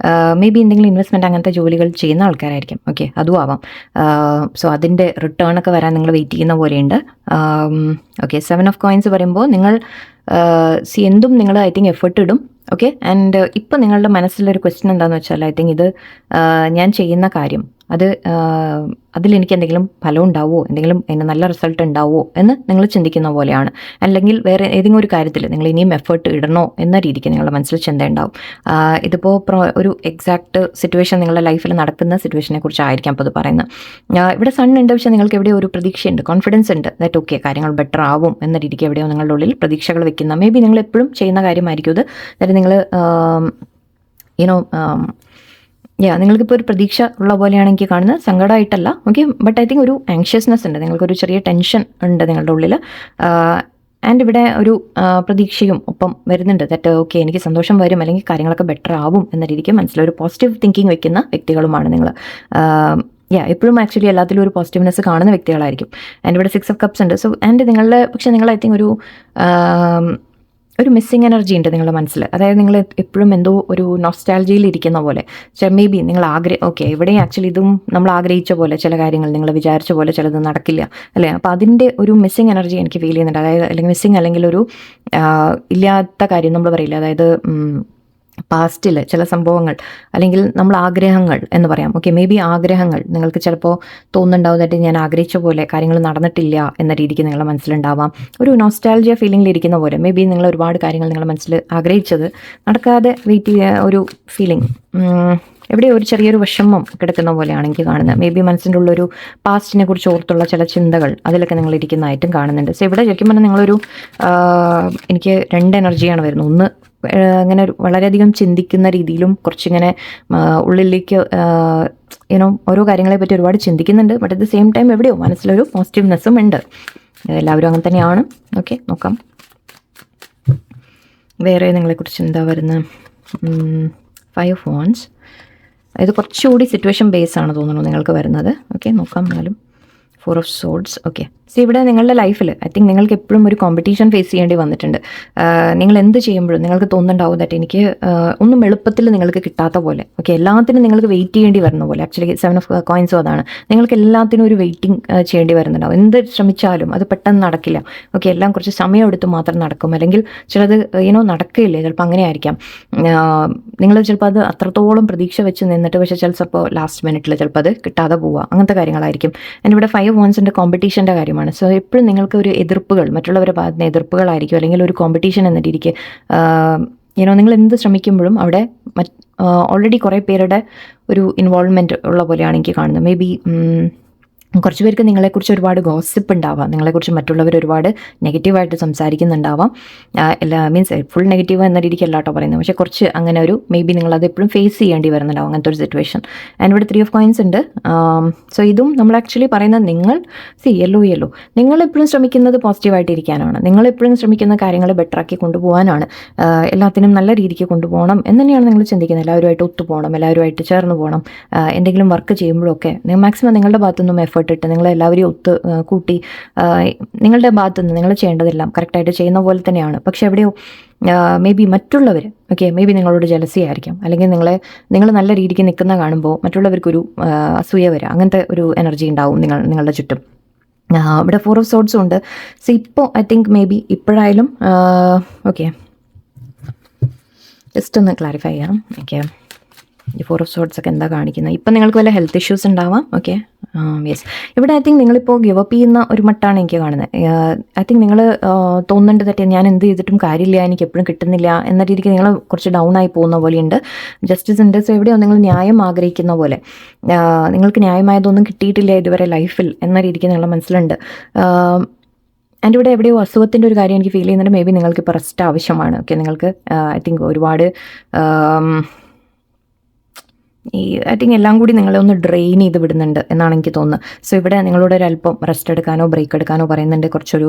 മേ ബി എന്തെങ്കിലും ഇൻവെസ്റ്റ്മെൻറ്റ് അങ്ങനത്തെ ജോലികൾ ചെയ്യുന്ന ആൾക്കാരായിരിക്കും. ഓക്കെ, അതും ആവാം. സോ അതിൻ്റെ റിട്ടേൺ ഒക്കെ വരാൻ നിങ്ങൾ വെയിറ്റ് ചെയ്യുന്ന പോലെയുണ്ട്. ഓക്കെ, 7 of coins പറയുമ്പോൾ നിങ്ങൾ എന്തും നിങ്ങൾ ഐ തിങ്ക് എഫേർട്ട് ഇടും. ഓക്കെ, ആൻഡ് ഇപ്പോൾ നിങ്ങളുടെ മനസ്സിലൊരു ക്വസ്റ്റ്യൻ എന്താണെന്ന് വെച്ചാൽ ഐ തിങ്ക് ഇത് ഞാൻ ചെയ്യുന്ന കാര്യം അതിലെനിക്ക് എന്തെങ്കിലും ഫലം ഉണ്ടാവുമോ, എന്തെങ്കിലും അതിന് നല്ല റിസൾട്ട് ഉണ്ടാവുമോ എന്ന് നിങ്ങൾ ചിന്തിക്കുന്ന പോലെയാണ്. അല്ലെങ്കിൽ വേറെ ഏതെങ്കിലും ഒരു കാര്യത്തിൽ നിങ്ങൾ ഇനിയും എഫേർട്ട് ഇടണോ എന്ന രീതിക്ക് നിങ്ങളുടെ മനസ്സിൽ ചിന്ത ഉണ്ടാവും. ഇതിപ്പോൾ ഒരു എക്സാക്ട് സിറ്റുവേഷൻ നിങ്ങളുടെ ലൈഫിൽ നടക്കുന്ന സിറ്റുവേഷനെ കുറിച്ചായിരിക്കാം അപ്പോൾ അത് പറയുന്നത്. ഇവിടെ സൺ ഉണ്ട്, പക്ഷേ നിങ്ങൾക്ക് എവിടെയോ ഒരു പ്രതീക്ഷയുണ്ട്, കോൺഫിഡൻസ് ഉണ്ട് ദാറ്റ് ഓക്കെ കാര്യങ്ങൾ ബെറ്റർ ആവും എന്ന രീതിക്ക് എവിടെയോ നിങ്ങളുടെ ഉള്ളിൽ പ്രതീക്ഷകൾ വെക്കുന്ന മേ ബി നിങ്ങൾ എപ്പോഴും ചെയ്യുന്ന കാര്യമായിരിക്കും ഇത്. അതായത് നിങ്ങൾ നിങ്ങൾക്കിപ്പോൾ ഒരു പ്രതീക്ഷ ഉള്ള പോലെയാണ് എനിക്ക് കാണുന്നത്. സങ്കടമായിട്ടല്ല. ഓക്കെ, ബട്ട് ഐ തിങ്ക് ഒരു ആങ്ഷ്യസ്നെസ് ഉണ്ട്, നിങ്ങൾക്കൊരു ചെറിയ ടെൻഷൻ ഉണ്ട് നിങ്ങളുടെ ഉള്ളിൽ. ആൻഡ് ഇവിടെ ഒരു പ്രതീക്ഷയും ഒപ്പം വരുന്നുണ്ട്. ദറ്റ് ഓക്കെ, എനിക്ക് സന്തോഷം വരും അല്ലെങ്കിൽ കാര്യങ്ങളൊക്കെ ബെറ്റർ ആവും എന്ന രീതിക്ക് മനസ്സിലൊരു പോസിറ്റീവ് തിങ്കിങ് വെക്കുന്ന വ്യക്തികളുമാണ് നിങ്ങൾ. എപ്പോഴും ആക്ച്വലി എല്ലാത്തിലും ഒരു പോസിറ്റീവ്നെസ് കാണുന്ന വ്യക്തികളായിരിക്കും. ആൻഡ് ഇവിടെ 6 of Cups ഉണ്ട്. സോ ആൻഡ് നിങ്ങളുടെ പക്ഷേ നിങ്ങൾ ഐ തിങ്ക് ഒരു മിസ്സിങ് എനർജി ഉണ്ട് നിങ്ങളുടെ മനസ്സിൽ. അതായത് നിങ്ങൾ എപ്പോഴും എന്തോ ഒരു നൊസ്റ്റാൾജിയിൽ ഇരിക്കുന്ന പോലെ. മേ ബി നിങ്ങൾ ഓക്കെ, ഇവിടെയും ആക്ച്വലി ഇതും നമ്മൾ ആഗ്രഹിച്ച പോലെ ചില കാര്യങ്ങൾ നിങ്ങൾ വിചാരിച്ച പോലെ ചിലത് നടക്കില്ല അല്ലേ. അപ്പോൾ അതിൻ്റെ ഒരു മിസ്സിങ് എനർജി എനിക്ക് ഫീൽ ചെയ്യുന്നുണ്ട്. അതായത് അല്ലെങ്കിൽ മിസ്സിങ് അല്ലെങ്കിൽ ഒരു ഇല്ലാത്ത കാര്യം നമ്മൾ പറയില്ല. അതായത് പാസ്റ്റിൽ ചില സംഭവങ്ങൾ അല്ലെങ്കിൽ നമ്മൾ ആഗ്രഹങ്ങൾ എന്ന് പറയാം. ഓക്കെ, മേ ബി ആഗ്രഹങ്ങൾ നിങ്ങൾക്ക് ചിലപ്പോൾ തോന്നുന്നുണ്ടാവുന്നതായിട്ട് ഞാൻ ആഗ്രഹിച്ച പോലെ കാര്യങ്ങൾ നടന്നിട്ടില്ല എന്ന രീതിക്ക് നിങ്ങളുടെ മനസ്സിലുണ്ടാവാം. ഒരു നോസ്റ്റാൾജിയ ഫീലിംഗിൽ ഇരിക്കുന്ന പോലെ മേ ബി നിങ്ങൾ ഒരുപാട് കാര്യങ്ങൾ നിങ്ങളുടെ മനസ്സിൽ ആഗ്രഹിച്ചത് നടക്കാതെ വെയിറ്റ് ചെയ്യുക ഒരു ഫീലിംഗ്. എവിടെ ഒരു ചെറിയൊരു വിഷമം കിടക്കുന്ന പോലെയാണ് എനിക്ക് കാണുന്നത്. മേ ബി മനസ്സിൻ്റെ ഉള്ളൊരു പാസ്റ്റിനെ കുറിച്ച് ഓർത്തുള്ള ചില ചിന്തകൾ അതിലൊക്കെ നിങ്ങൾ ഇരിക്കുന്നതായിട്ടും കാണുന്നുണ്ട്. സോ ഇവിടെ ശരിക്കും പറഞ്ഞാൽ നിങ്ങളൊരു എനിക്ക് 2 എനർജിയാണ് വരുന്നത്. ഒന്ന് അങ്ങനെ വളരെയധികം ചിന്തിക്കുന്ന രീതിയിലും കുറച്ചിങ്ങനെ ഉള്ളിലേക്ക് ഓരോ കാര്യങ്ങളെ പറ്റി ഒരുപാട് ചിന്തിക്കുന്നുണ്ട്. But at the same time എവിടെയോ മനസ്സിലൊരു പോസിറ്റീവ്നെസ്സും ഉണ്ട്. എല്ലാവരും അങ്ങനെ തന്നെയാണ്. ഓക്കെ, നോക്കാം വേറെ നിങ്ങളെക്കുറിച്ച് എന്താ വരുന്നത്. 5 of Wands. ഇത് കുറച്ചുകൂടി സിറ്റുവേഷൻ ബേസ് ആണ് തോന്നുന്നു നിങ്ങൾക്ക് വരുന്നത്. ഓക്കെ, നോക്കാം. എന്നാലും 4 of Swords. ഓക്കെ, സോ ഇവിടെ നിങ്ങളുടെ ലൈഫിൽ ഐ തിങ്ക് നിങ്ങൾക്ക് എപ്പോഴും ഒരു കോമ്പറ്റീഷൻ ഫേസ് ചെയ്യേണ്ടി വന്നിട്ടുണ്ട്. നിങ്ങൾ എന്ത് ചെയ്യുമ്പോഴും നിങ്ങൾക്ക് തോന്നുന്നുണ്ടാവും ദാറ്റ് എനിക്ക് ഒന്നും എളുപ്പത്തിൽ നിങ്ങൾക്ക് കിട്ടാത്ത പോലെ. ഓക്കെ, എല്ലാത്തിനും നിങ്ങൾക്ക് വെയിറ്റ് ചെയ്യേണ്ടി വരുന്ന പോലെ. ആക്ച്വലി 7 of Coins അതാണ്. നിങ്ങൾക്ക് എല്ലാത്തിനും ഒരു വെയിറ്റിംഗ് ചെയ്യേണ്ടി വരുന്നുണ്ടാവും. എന്ത് ശ്രമിച്ചാലും അത് പെട്ടെന്ന് നടക്കില്ല. ഓക്കെ, എല്ലാം കുറച്ച് സമയമെടുത്ത് മാത്രം നടക്കും. അല്ലെങ്കിൽ ചിലത് നടക്കില്ലേ, ചിലപ്പോൾ അങ്ങനെ ആയിരിക്കാം. നിങ്ങൾ ചിലപ്പോൾ അത് അത്രത്തോളം പ്രതീക്ഷ വെച്ച് നിന്നിട്ട് പക്ഷേ ചിലപ്പോൾ ലാസ്റ്റ് മിനിറ്റിൽ ചിലപ്പോൾ അത് കിട്ടാതെ പോവുക, അങ്ങനത്തെ കാര്യങ്ങളായിരിക്കും. എൻ്റെ ഇവിടെ 5 of Wandsൻ്റെ കോമ്പറ്റീഷൻ്റെ കാര്യമാണ്. സോ എപ്പോഴും നിങ്ങൾക്ക് ഒരു എതിർപ്പുകൾ, മറ്റുള്ളവരുടെ ഭാഗത്തുനിന്ന് എതിർപ്പുകളായിരിക്കും. അല്ലെങ്കിൽ ഒരു കോമ്പറ്റീഷൻ എന്ന രീതിക്ക് നിങ്ങൾ എന്ത് ശ്രമിക്കുമ്പോഴും അവിടെ ഓൾറെഡി കുറേ പേരുടെ ഒരു ഇൻവോൾവ്മെൻറ്റ് ഉള്ള പോലെയാണ് എനിക്ക് കാണുന്നത്. മേ ബി കുറച്ച് പേർക്ക് നിങ്ങളെക്കുറിച്ച് ഒരുപാട് ഗോസിപ്പ് ഉണ്ടാവാം. നിങ്ങളെക്കുറിച്ച് മറ്റുള്ളവർ ഒരുപാട് നെഗറ്റീവായിട്ട് സംസാരിക്കുന്നുണ്ടാവാം. മീൻസ് ഫുൾ നെഗറ്റീവ് എന്ന രീതിക്ക് അല്ലാട്ടോ പറയുന്നത്. പക്ഷേ കുറച്ച് അങ്ങനെ ഒരു മേ ബി നിങ്ങളത് എപ്പോഴും ഫേസ് ചെയ്യേണ്ടി വരുന്നുണ്ടാവും അങ്ങനത്തെ ഒരു സിറ്റുവേഷൻ. ആൻഡ് ഇവിടെ 3 of Coins ഉണ്ട്. സോ ഇതും നമ്മൾ ആക്ച്വലി പറയുന്നത് നിങ്ങൾ യെല്ലോ നിങ്ങളെപ്പോഴും ശ്രമിക്കുന്നത് പോസിറ്റീവായിട്ട് ഇരിക്കാനാണ്. നിങ്ങളെപ്പോഴും ശ്രമിക്കുന്ന കാര്യങ്ങൾ ബെറ്ററാക്കി കൊണ്ടുപോകാനാണ്. എല്ലാത്തിനും നല്ല രീതിക്ക് കൊണ്ടുപോകണം എന്ന് തന്നെയാണ് നിങ്ങൾ ചിന്തിക്കുന്നത്. എല്ലാവരുമായിട്ട് ഒത്തുപോകണം, എല്ലാവരുമായിട്ട് ചേർന്ന് പോകണം. എന്തെങ്കിലും വർക്ക് ചെയ്യുമ്പോഴൊക്കെ മാക്സിമം നിങ്ങളുടെ ഭാഗത്തുനിന്നും എഫേർട്ട് ഇട്ട് നിങ്ങളെല്ലാവരെയും കൂട്ടി നിങ്ങളുടെ ഭാഗത്തുനിന്ന് നിങ്ങൾ ചെയ്യേണ്ടതെല്ലാം കറക്റ്റായിട്ട് ചെയ്യുന്ന പോലെ തന്നെയാണ്. പക്ഷെ എവിടെയോ മേ ബി മറ്റുള്ളവർ മേ ബി നിങ്ങളോട് ജലസി ആയിരിക്കാം. അല്ലെങ്കിൽ നിങ്ങൾ നല്ല രീതിക്ക് നിൽക്കുന്ന കാണുമ്പോൾ മറ്റുള്ളവർക്കൊരു അസൂയ വരിക, അങ്ങനത്തെ ഒരു എനർജി ഉണ്ടാവും നിങ്ങളുടെ ചുറ്റും. ഇവിടെ 4 of Swords ഉണ്ട്. സോ ഇപ്പോൾ ഐ തിങ്ക് മേ ബി ഇപ്പോഴായാലും ഓക്കെ, ജസ്റ്റ് ഒന്ന് ക്ലാരിഫൈ ചെയ്യാം. ഓക്കെ, ഈ 4 of Swords ഒക്കെ എന്താ കാണിക്കുന്നത്? ഇപ്പം നിങ്ങൾക്ക് വല്ല ഹെൽത്ത് ഇഷ്യൂസ് ഉണ്ടാവാം. Okay, yes. ഇവിടെ ഐ തിങ്ക് നിങ്ങളിപ്പോൾ ഗിവ് അപ്പ് ചെയ്യുന്ന ഒരു മട്ടാണ് എനിക്ക് കാണുന്നത്. ഐ തിങ്ക് നിങ്ങൾ തോന്നുന്നുണ്ട് തെറ്റ് ഞാൻ എന്ത് ചെയ്തിട്ടും കാര്യമില്ല, എനിക്ക് എപ്പോഴും കിട്ടുന്നില്ല എന്ന രീതിക്ക് നിങ്ങൾ കുറച്ച് ഡൗൺ ആയി പോകുന്ന പോലെയുണ്ട്. ജസ്റ്റിസ് ഉണ്ട്. സോ എവിടെയോ നിങ്ങൾ ന്യായം ആഗ്രഹിക്കുന്ന പോലെ നിങ്ങൾക്ക് ന്യായമായതൊന്നും കിട്ടിയിട്ടില്ല ഇതുവരെ ലൈഫിൽ എന്ന രീതിക്ക് നിങ്ങളുടെ മനസ്സിലുണ്ട്. ആൻഡ് ഇവിടെ എവിടെയോ അസുഖത്തിൻ്റെ ഒരു കാര്യം എനിക്ക് ഫീൽ ചെയ്യുന്നുണ്ട്. മേ ബി നിങ്ങൾക്ക് ഇപ്പോൾ റെസ്റ്റ് ആവശ്യമാണ്. ഓക്കെ, നിങ്ങൾക്ക് ഐ തിങ്ക് ഒരുപാട് ഐ തിങ്ക് എല്ലാം കൂടി നിങ്ങളെ ഒന്ന് ഡ്രെയിൻ ചെയ്ത് വിടുന്നുണ്ട് എന്നാണ് എനിക്ക് തോന്നുന്നത്. സോ ഇവിടെ നിങ്ങളോട് ഒരല്പം റെസ്റ്റ് എടുക്കാനോ ബ്രേക്ക് എടുക്കാനോ പറയുന്നുണ്ട്. കുറച്ചൊരു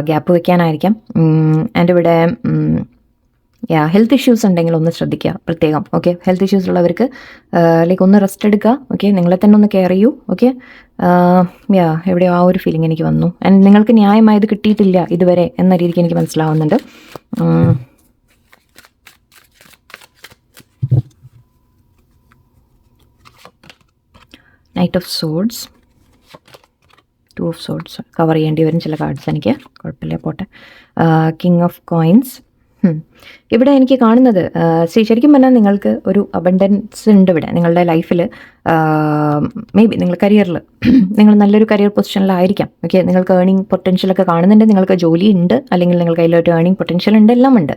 ഗ്യാപ്പ് വെക്കാനായിരിക്കാം. ആൻഡ് ഇവിടെ ഹെൽത്ത് ഇഷ്യൂസ് ഉണ്ടെങ്കിൽ ഒന്ന് ശ്രദ്ധിക്കുക പ്രത്യേകം. ഓക്കെ, ഹെൽത്ത് ഇഷ്യൂസ് ഉള്ളവർക്ക് ലൈക്ക് ഒന്ന് റെസ്റ്റ് എടുക്കുക. ഓക്കെ, നിങ്ങളെ തന്നെ ഒന്ന് കെയർ ചെയ്യൂ. ഓക്കെ, എവിടെയോ ആ ഒരു ഫീലിംഗ് എനിക്ക് വന്നു. ആൻഡ് നിങ്ങൾക്ക് ന്യായമായത് കിട്ടിയിട്ടില്ല ഇതുവരെ എന്ന രീതിക്ക് എനിക്ക് മനസ്സിലാവുന്നുണ്ട്. Knight of Swords, 2 of Swords cover ചെയ്യേണ്ടി വരും ചില കാർഡ്സ് എനിക്ക്, കുഴപ്പമില്ല പോട്ടെ. King of Coins. ഇവിടെ എനിക്ക് കാണുന്നത് ശരിക്കും പറഞ്ഞാൽ നിങ്ങൾക്ക് ഒരു അബണ്ടൻസ് ഉണ്ട് ഇവിടെ നിങ്ങളുടെ ലൈഫിൽ. മേ ബി നിങ്ങൾ കരിയറിൽ നിങ്ങൾ നല്ലൊരു കരിയർ പൊസിഷനിലായിരിക്കാം. ഓക്കെ, നിങ്ങൾക്ക് ഏർണിംഗ് പൊട്ടൻഷ്യലൊക്കെ കാണുന്നുണ്ട്. നിങ്ങൾക്ക് ജോലി ഉണ്ട്, അല്ലെങ്കിൽ നിങ്ങൾക്ക് കയ്യിലോട്ട് ഏർണിംഗ് പൊട്ടൻഷ്യൽ ഉണ്ട്, എല്ലാം ഉണ്ട്.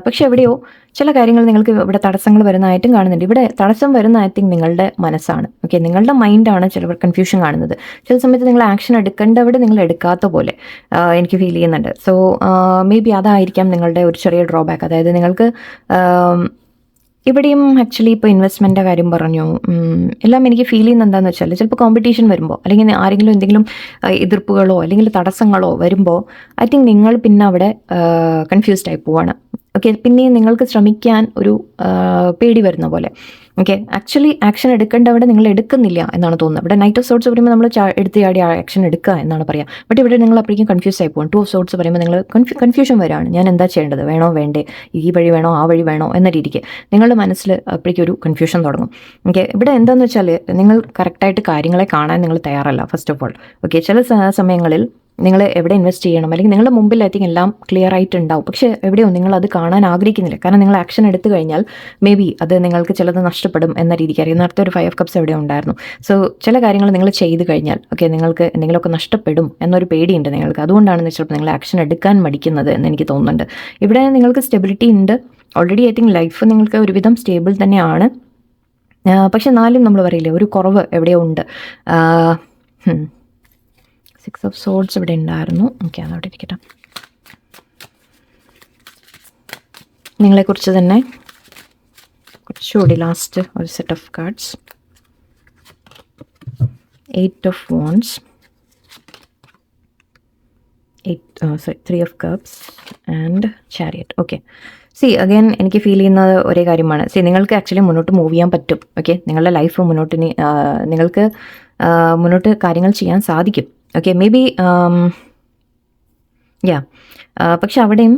പക്ഷെ എവിടെയോ ചില കാര്യങ്ങൾ നിങ്ങൾക്ക് ഇവിടെ തടസ്സങ്ങൾ വരുന്നതായിട്ടും കാണുന്നുണ്ട്. ഇവിടെ തടസ്സം വരുന്ന ഐ തിങ്ക് നിങ്ങളുടെ മനസ്സാണ്. ഓക്കെ, നിങ്ങളുടെ മൈൻഡാണ് ചിലപ്പോൾ കൺഫ്യൂഷൻ കാണുന്നത്. ചില സമയത്ത് നിങ്ങൾ ആക്ഷൻ എടുക്കേണ്ടവിടെ നിങ്ങൾ എടുക്കാത്ത പോലെ എനിക്ക് ഫീൽ ചെയ്യുന്നുണ്ട്. സോ മേ ബി അതായിരിക്കാം നിങ്ങളുടെ ഒരു ചെറിയ ഡ്രോബാക്ക്. അതായത് നിങ്ങൾക്ക് ഇവിടെയും ആക്ച്വലി ഇപ്പോൾ ഇൻവെസ്റ്റ്മെൻറ്റിൻ്റെ കാര്യം പറഞ്ഞു. എല്ലാം എനിക്ക് ഫീൽ ചെയ്യുന്ന എന്താണെന്ന് വെച്ചാൽ ചിലപ്പോൾ കോമ്പറ്റീഷൻ വരുമ്പോൾ അല്ലെങ്കിൽ ആരെങ്കിലും എന്തെങ്കിലും എതിർപ്പുകളോ അല്ലെങ്കിൽ തടസ്സങ്ങളോ വരുമ്പോൾ ഐ തിങ്ക് നിങ്ങൾ പിന്നെ അവിടെ കൺഫ്യൂസ്ഡ് ആയി പോവാണ്. ഓക്കെ, പിന്നെ നിങ്ങൾക്ക് ശ്രമിക്കാൻ ഒരു പേടി വരുന്ന പോലെ. ഓക്കെ, ആക്ച്വലി ആക്ഷൻ എടുക്കേണ്ടവിടെ നിങ്ങൾ എടുക്കുന്നില്ല എന്നാണ് തോന്നുന്നത്. ഇവിടെ നൈറ്റ് ഓഫ് സോർട്സ് പറയുമ്പോൾ നമ്മൾ എടുത്ത് ചാടി ആക്ഷൻ എടുക്കുക എന്നാണ് പറയുക. ബട്ട് ഇവിടെ നിങ്ങൾ അപ്പോഴേക്കും കൺഫ്യൂസ് ആയി പോകും. 2 ഓഫ് സോർട്സ് പറയുമ്പോൾ നിങ്ങൾ കൺഫ്യൂഷൻ വരികയാണ്. ഞാൻ എന്താ ചെയ്യേണ്ടത്, വേണോ വേണ്ടേ, ഈ വഴി വേണോ ആ വഴി വേണോ എന്ന രീതിക്ക് നിങ്ങളുടെ മനസ്സിൽ അപ്പോഴേക്കും ഒരു കൺഫ്യൂഷൻ തുടങ്ങും. ഓക്കെ, ഇവിടെ എന്താണെന്ന് വെച്ചാൽ നിങ്ങൾ കറക്റ്റായിട്ട് കാര്യങ്ങളെ കാണാൻ നിങ്ങൾ തയ്യാറല്ല ഫസ്റ്റ് ഓഫ് ഓൾ. ഓക്കെ, ചില സമയങ്ങളിൽ നിങ്ങൾ എവിടെ ഇൻവെസ്റ്റ് ചെയ്യണം അല്ലെങ്കിൽ നിങ്ങളുടെ മുമ്പിൽ ഐ തിങ്ക് എല്ലാം ക്ലിയർ ആയിട്ടുണ്ടാവും. പക്ഷേ എവിടെയോ നിങ്ങൾ അത് കാണാൻ ആഗ്രഹിക്കുന്നില്ല. കാരണം നിങ്ങൾ ആക്ഷൻ എടുത്തു കഴിഞ്ഞാൽ മേ ബി അത് നിങ്ങൾക്ക് ചിലത് നഷ്ടപ്പെടും എന്ന രീതിക്ക് അറിയാം. നേരത്തെ ഒരു 5 of Cups എവിടെ ഉണ്ടായിരുന്നു. സോ ചില കാര്യങ്ങൾ നിങ്ങൾ ചെയ്ത് കഴിഞ്ഞാൽ ഓക്കെ നിങ്ങൾക്ക് എന്തെങ്കിലുമൊക്കെ നഷ്ടപ്പെടും എന്നൊരു പേടിയുണ്ട് നിങ്ങൾക്ക്. അതുകൊണ്ടാണ് ചിലപ്പോൾ നിങ്ങൾ ആക്ഷൻ എടുക്കാൻ മടിക്കുന്നത് എന്ന് എനിക്ക് തോന്നുന്നുണ്ട്. ഇവിടെ നിങ്ങൾക്ക് സ്റ്റെബിലിറ്റി ഉണ്ട് ഓൾറെഡി. ഐ തിങ്ക് ലൈഫ് നിങ്ങൾക്ക് ഒരുവിധം സ്റ്റേബിൾ തന്നെയാണ്. പക്ഷെ എന്നാലും നമ്മൾ പറയില്ലേ ഒരു കുറവ് എവിടെയോ ഉണ്ട്. 6 of Swords ഇവിടെ ഉണ്ടായിരുന്നു. ഓക്കെ, അതവിടെ ഇരിക്കട്ടെ. നിങ്ങളെക്കുറിച്ച് തന്നെ കുറച്ചുകൂടി ലാസ്റ്റ് ഒരു set of cards. 8 of Wands, 3 of Cups and Chariot. Okay, C again എനിക്ക് ഫീൽ ചെയ്യുന്നത് ഒരേ കാര്യമാണ്. സി നിങ്ങൾക്ക് ആക്ച്വലി മുന്നോട്ട് മൂവ് ചെയ്യാൻ പറ്റും. ഓക്കെ, നിങ്ങളുടെ ലൈഫ് മുന്നോട്ട് നിങ്ങൾക്ക് മുന്നോട്ട് കാര്യങ്ങൾ ചെയ്യാൻ സാധിക്കും. ഓക്കെ, മേ ബി പക്ഷെ അവിടെയും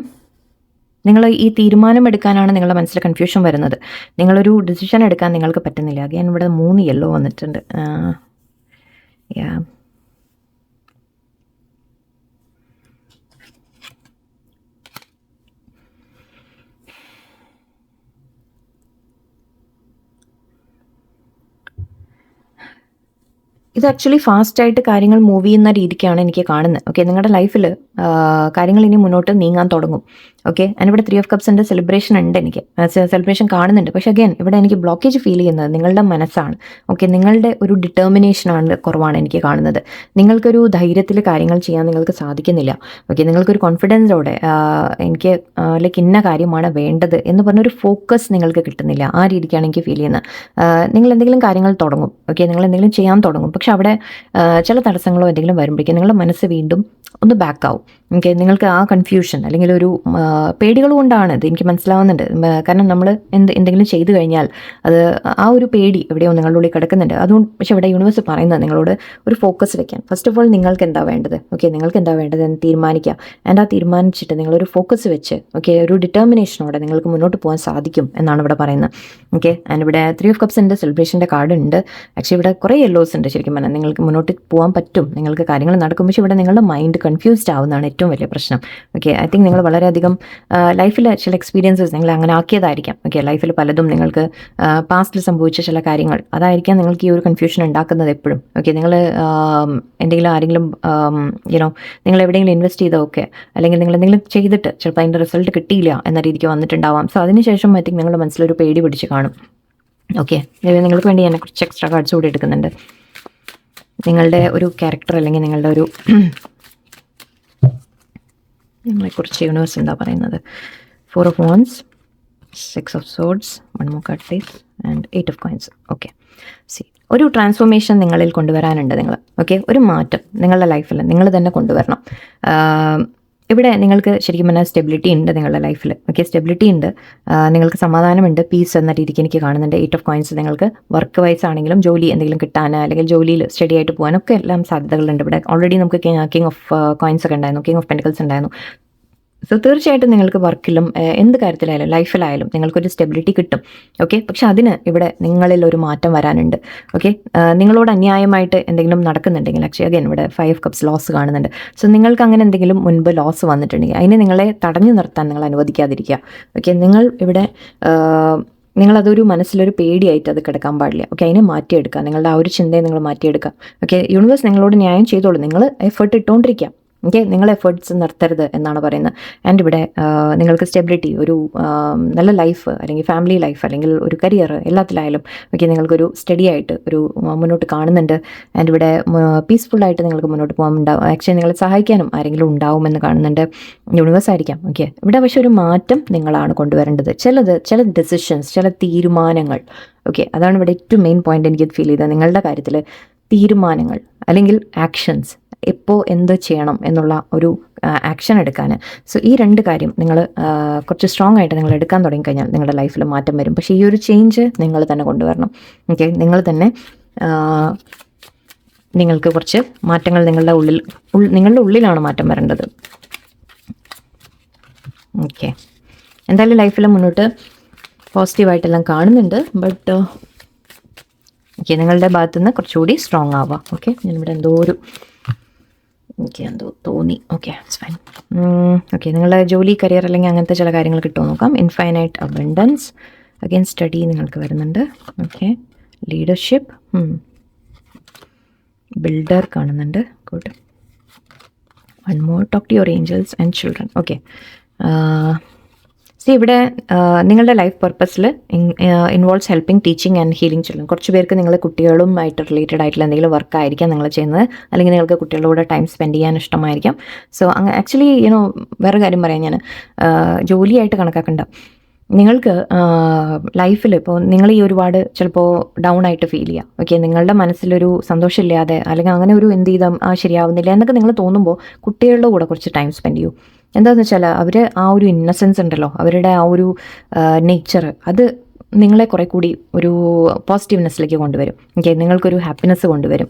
നിങ്ങൾ ഈ തീരുമാനം എടുക്കാനാണ് നിങ്ങളുടെ മനസ്സിൽ കൺഫ്യൂഷൻ വരുന്നത്. നിങ്ങളൊരു ഡിസിഷൻ എടുക്കാൻ നിങ്ങൾക്ക് പറ്റുന്നില്ല. അഗൈൻ ഇവിടെ 3 യെല്ലോ വന്നിട്ടുണ്ട്. ഇത് ആക്ച്വലി ഫാസ്റ്റായിട്ട് കാര്യങ്ങൾ മൂവ് ചെയ്യുന്ന രീതിക്കാണ് എനിക്ക് കാണുന്നത്. ഓക്കെ, നിങ്ങളുടെ ലൈഫിൽ കാര്യങ്ങൾ ഇനി മുന്നോട്ട് നീങ്ങാൻ തുടങ്ങും. ഓക്കെ, അതിനിവിടെ 3 of Cupsൻ്റെ സെലിബ്രേഷൻ ഉണ്ട്. എനിക്ക് സെലിബ്രേഷൻ കാണുന്നുണ്ട്. പക്ഷേ അഗൈൻ ഇവിടെ എനിക്ക് ബ്ലോക്കേജ് ഫീൽ ചെയ്യുന്നത് നിങ്ങളുടെ മനസ്സാണ്. ഓക്കെ, നിങ്ങളുടെ ഒരു ഡിറ്റർമിനേഷനാണ് കുറവാണ് എനിക്ക് കാണുന്നത്. നിങ്ങൾക്കൊരു ധൈര്യത്തിൽ കാര്യങ്ങൾ ചെയ്യാൻ നിങ്ങൾക്ക് സാധിക്കുന്നില്ല. ഓക്കെ, നിങ്ങൾക്കൊരു കോൺഫിഡൻസോടെ എനിക്ക് ലൈക്ക് ഇന്ന കാര്യമാണ് വേണ്ടത് എന്ന് പറഞ്ഞൊരു ഫോക്കസ് നിങ്ങൾക്ക് കിട്ടുന്നില്ല. ആ രീതിക്കാണ് എനിക്ക് ഫീൽ ചെയ്യുന്നത്. നിങ്ങൾ എന്തെങ്കിലും കാര്യങ്ങൾ തുടങ്ങും. ഓക്കെ, നിങ്ങൾ എന്തെങ്കിലും ചെയ്യാൻ തുടങ്ങും. പക്ഷെ അവിടെ ചില തടസ്സങ്ങളോ എന്തെങ്കിലും വരുമ്പോഴേക്കും നിങ്ങളുടെ മനസ്സ് വീണ്ടും ഒന്ന് ബാക്കാവും. ഓക്കെ, നിങ്ങൾക്ക് ആ കൺഫ്യൂഷൻ അല്ലെങ്കിൽ ഒരു പേടികൾ കൊണ്ടാണ് ഇത് എനിക്ക് മനസ്സിലാവുന്നുണ്ട്. കാരണം നമ്മൾ എന്തെങ്കിലും ചെയ്തു കഴിഞ്ഞാൽ അത് ആ ഒരു പേടി എവിടെയോ നിങ്ങളുടെ ഉള്ളിൽ കിടക്കുന്നുണ്ട്. അതുകൊണ്ട് പക്ഷെ ഇവിടെ യൂണിവേഴ്സ് പറയുന്നത് നിങ്ങളോട് ഒരു ഫോക്കസ് വെക്കാൻ. ഫസ്റ്റ് ഓഫ് ഓൾ നിങ്ങൾക്ക് എന്താ വേണ്ടത്, ഓക്കെ നിങ്ങൾക്ക് എന്താ വേണ്ടത് എന്ന് തീരുമാനിക്കുക. ആൻഡ് ആ തീരുമാനിച്ചിട്ട് നിങ്ങളൊരു ഫോക്കസ് വെച്ച് ഓക്കെ ഒരു ഡിറ്റർമിനേഷനോടെ നിങ്ങൾക്ക് മുന്നോട്ട് പോകാൻ സാധിക്കും എന്നാണ് ഇവിടെ പറയുന്നത്. ഓക്കെ, ആൻഡ് ഇവിടെ 3 of Cupsൻ്റെ സെലിബ്രേഷൻ്റെ കാർഡ് ഉണ്ട്. ആക്ച്വലി ഇവിടെ കുറേ യെല്ലോസ് ഉണ്ട്. ശരിക്കും പറഞ്ഞാൽ നിങ്ങൾക്ക് മുന്നോട്ട് പോകാൻ പറ്റും, നിങ്ങൾക്ക് കാര്യങ്ങൾ നടക്കും. പക്ഷേ ഇവിടെ നിങ്ങളുടെ മൈൻഡ് കൺഫ്യൂസ്ഡ് ആവുന്നതാണ് ഏറ്റവും വലിയ പ്രശ്നം. ഓക്കെ, ഐ തിങ്ക് നിങ്ങൾ വളരെയധികം ലൈഫിൽ ചില എക്സ്പീരിയൻസസ് നിങ്ങൾ അങ്ങനെ ആക്കിയതായിരിക്കാം. ഓക്കെ, ലൈഫിൽ പലതും നിങ്ങൾക്ക് പാസ്റ്റിൽ സംഭവിച്ച ചില കാര്യങ്ങൾ അതായിരിക്കാം നിങ്ങൾക്ക് ഈ ഒരു കൺഫ്യൂഷൻ ഉണ്ടാക്കുന്നത് എപ്പോഴും. ഓക്കെ, നിങ്ങൾ എന്തെങ്കിലും ആരെങ്കിലും നിങ്ങൾ എവിടെയെങ്കിലും ഇൻവെസ്റ്റ് ചെയ്തതൊക്കെ അല്ലെങ്കിൽ നിങ്ങൾ എന്തെങ്കിലും ചെയ്തിട്ട് ചിലപ്പോൾ അതിൻ്റെ റിസൾട്ട് കിട്ടിയില്ല എന്ന രീതിക്ക് വന്നിട്ടുണ്ടാവാം. സോ അതിനുശേഷം ഐ തിങ്ക് നിങ്ങളുടെ മനസ്സിലൊരു പേടി പിടിച്ച് കാണും. ഓക്കെ, നിങ്ങൾക്ക് വേണ്ടി ഞാൻ കുറച്ച് എക്സ്ട്രാ കാർഡ്സ് കൂടി എടുക്കുന്നുണ്ട്. നിങ്ങളുടെ ഒരു ക്യാരക്ടർ അല്ലെങ്കിൽ നിങ്ങളുടെ ഒരു നിങ്ങളെക്കുറിച്ച് യൂണിവേഴ്സ് എന്താ പറയുന്നത്. 4 of Wands, 6 of Swords, 1 more card please, and 8 of Coins. Okay, C ഒരു ട്രാൻസ്ഫോർമേഷൻ നിങ്ങളിൽ കൊണ്ടുവരാനുണ്ട് നിങ്ങൾ. ഓക്കെ, ഒരു മാറ്റം നിങ്ങളുടെ ലൈഫിൽ നിങ്ങൾ തന്നെ കൊണ്ടുവരണം. ഇവിടെ നിങ്ങൾക്ക് ശരിക്കും പറഞ്ഞാൽ സ്റ്റെബിലിറ്റി ഉണ്ട് നിങ്ങളുടെ ലൈഫിൽ. ഓക്കെ, സ്റ്റെബിലിറ്റി ഉണ്ട്, നിങ്ങൾക്ക് സമാധാനമുണ്ട്, പീസ് എന്ന രീതിക്ക് എനിക്ക് കാണുന്നുണ്ട്. 8 of Coins നിങ്ങൾക്ക് വർക്ക് വൈസ് ആണെങ്കിലും ജോലി എന്തെങ്കിലും കിട്ടാൻ അല്ലെങ്കിൽ ജോലിയിൽ സ്റ്റഡി ആയിട്ട് പോകാനൊക്കെ എല്ലാം സാധ്യതകളുണ്ട്. ഇവിടെ ഓൾറെഡി നമുക്ക് കിങ് ഓഫ് കോയിൻസ് ഒക്കെ ഉണ്ടായിരുന്നു, കിങ് ഓഫ് പെൻറ്റിക്കിൾസ് ഉണ്ടായിരുന്നു. സോ തീർച്ചയായിട്ടും നിങ്ങൾക്ക് വർക്കിലും എന്ത് കാര്യത്തിലായാലും ലൈഫിലായാലും നിങ്ങൾക്കൊരു സ്റ്റെബിലിറ്റി കിട്ടും. ഓക്കെ, പക്ഷെ അതിന് ഇവിടെ നിങ്ങളിൽ ഒരു മാറ്റം വരാനുണ്ട്. ഓക്കെ, നിങ്ങളോട് അന്യായമായിട്ട് എന്തെങ്കിലും നടക്കുന്നുണ്ടെങ്കിൽ ആക്ച്വലി അഗൈൻ ഇവിടെ 5 of Cups ലോസ് കാണുന്നുണ്ട്. സോ നിങ്ങൾക്ക് അങ്ങനെ എന്തെങ്കിലും മുൻപ് ലോസ് വന്നിട്ടുണ്ടെങ്കിൽ അതിനെ നിങ്ങളെ തടഞ്ഞു നിർത്താൻ നിങ്ങൾ അനുവദിക്കാതിരിക്കുക. ഓക്കെ, നിങ്ങൾ ഇവിടെ നിങ്ങളതൊരു മനസ്സിലൊരു പേടിയായിട്ട് അത് കിടക്കാൻ പാടില്ല. ഓക്കെ, അതിനെ മാറ്റിയെടുക്കുക. നിങ്ങളുടെ ആ ഒരു ചിന്തയെ നിങ്ങൾ മാറ്റിയെടുക്കുക. ഓക്കെ, യൂണിവേഴ്സ് നിങ്ങളോട് ന്യായം ചെയ്തോളൂ. നിങ്ങൾ എഫേർട്ട് ഇട്ടുകൊണ്ടിരിക്കുക. ഓക്കെ, നിങ്ങൾ എഫേർട്സ് നിർത്തരുത് എന്നാണ് പറയുന്നത്. ആൻഡ് ഇവിടെ നിങ്ങൾക്ക് സ്റ്റെബിലിറ്റി, ഒരു നല്ല ലൈഫ് അല്ലെങ്കിൽ ഫാമിലി ലൈഫ് അല്ലെങ്കിൽ ഒരു കരിയർ എല്ലാത്തിലായാലും ഓക്കെ നിങ്ങൾക്കൊരു സ്റ്റഡി ആയിട്ട് ഒരു മുന്നോട്ട് കാണുന്നുണ്ട്. ആൻഡ് ഇവിടെ പീസ്ഫുള്ളായിട്ട് നിങ്ങൾക്ക് മുന്നോട്ട് പോകാൻ ഉണ്ടാവും. ആക്ച്വലി നിങ്ങളെ സഹായിക്കാനും ആരെങ്കിലും ഉണ്ടാവുമെന്ന് കാണുന്നുണ്ട്. യൂണിവേഴ്സ് ആയിരിക്കാം. ഓക്കെ, ഇവിടെ പക്ഷേ ഒരു മാറ്റം നിങ്ങളാണ് കൊണ്ടുവരേണ്ടത്. ചില ഡെസിഷൻസ്, ചില തീരുമാനങ്ങൾ. ഓക്കെ, അതാണ് ഇവിടെ ഏറ്റവും മെയിൻ പോയിന്റ് എനിക്ക് ഫീൽ ചെയ്തത്. നിങ്ങളുടെ കാര്യത്തിൽ തീരുമാനങ്ങൾ അല്ലെങ്കിൽ ആക്ഷൻസ്, എപ്പോൾ എന്ത് ചെയ്യണം എന്നുള്ള ഒരു ആക്ഷൻ എടുക്കാൻ. സോ ഈ രണ്ട് കാര്യം നിങ്ങൾ കുറച്ച് സ്ട്രോങ് ആയിട്ട് നിങ്ങൾ എടുക്കാൻ തുടങ്ങിക്കഴിഞ്ഞാൽ നിങ്ങളുടെ ലൈഫിൽ മാറ്റം വരും. പക്ഷേ ഈ ഒരു ചേഞ്ച് നിങ്ങൾ തന്നെ കൊണ്ടുവരണം. ഓക്കെ, നിങ്ങൾ തന്നെ നിങ്ങൾക്ക് കുറച്ച് മാറ്റങ്ങൾ നിങ്ങളുടെ ഉള്ളിലാണ് മാറ്റം വരേണ്ടത്. ഓക്കെ, എന്തായാലും ലൈഫിൽ മുന്നോട്ട് പോസിറ്റീവായിട്ടെല്ലാം കാണുന്നുണ്ട്. ബട്ട് ഓക്കെ, നിങ്ങളുടെ ഭാഗത്തുനിന്ന് കുറച്ചുകൂടി സ്ട്രോങ് ആവാം. ഓക്കെ, ഞാനിവിടെ എനിക്ക് എന്തോ തോന്നി. Okay, it's fine. ഓക്കെ, നിങ്ങളുടെ ജോലി, കരിയർ അല്ലെങ്കിൽ അങ്ങനത്തെ ചില കാര്യങ്ങൾ കിട്ടുമോ നോക്കാം. ഇൻഫൈനൈറ്റ് അബണ്ടൻസ്, അഗെയിൻ സ്റ്റഡി നിങ്ങൾക്ക് വരുന്നുണ്ട്. ഓക്കെ, ലീഡർഷിപ്പ്, ബിൽഡർ കാണുന്നുണ്ട്. Good. One more, talk to your angels and children. Okay, ഇവിടെ നിങ്ങളുടെ ലൈഫ് പർപ്പസിൽ involves helping, teaching and healing children. കുറച്ച് പേർക്ക് നിങ്ങൾ കുട്ടികളുമായിട്ട് റിലേറ്റഡ് ആയിട്ടുള്ള എന്തെങ്കിലും വർക്കായിരിക്കാം നിങ്ങൾ ചെയ്യുന്നത്, അല്ലെങ്കിൽ നിങ്ങൾക്ക് കുട്ടികളുടെ കൂടെ ടൈം സ്പെൻഡ് ചെയ്യാൻ ഇഷ്ടമായിരിക്കാം. സോ ആക്ച്വലി വേറെ കാര്യം പറയാം, ഞാൻ ജോലിയായിട്ട് കണക്കാക്കണ്ട. നിങ്ങൾക്ക് ലൈഫിൽ ഇപ്പോൾ നിങ്ങൾ ഈ ഒരുപാട് ചിലപ്പോൾ ഡൗൺ ആയിട്ട് ഫീൽ ചെയ്യാം. ഓക്കെ, നിങ്ങളുടെ മനസ്സിലൊരു സന്തോഷമില്ലാതെ അല്ലെങ്കിൽ അങ്ങനെ ഒരു എന്ത് ചെയ്താൽ ശരിയാവുന്നില്ല എന്നൊക്കെ നിങ്ങൾ തോന്നുമ്പോൾ കുട്ടികളുടെ കൂടെ കുറച്ച് ടൈം സ്പെൻഡ് ചെയ്യൂ. എന്താണെന്ന് വെച്ചാൽ അവർ ആ ഒരു ഇന്നസെൻസ് ഉണ്ടല്ലോ, അവരുടെ ആ ഒരു നേച്ചർ, അത് നിങ്ങളെ കുറെ കൂടി ഒരു പോസിറ്റീവ്നെസ്സിലേക്ക് കൊണ്ടുവരും. ഓക്കെ, നിങ്ങൾക്കൊരു ഹാപ്പിനെസ് കൊണ്ടുവരും.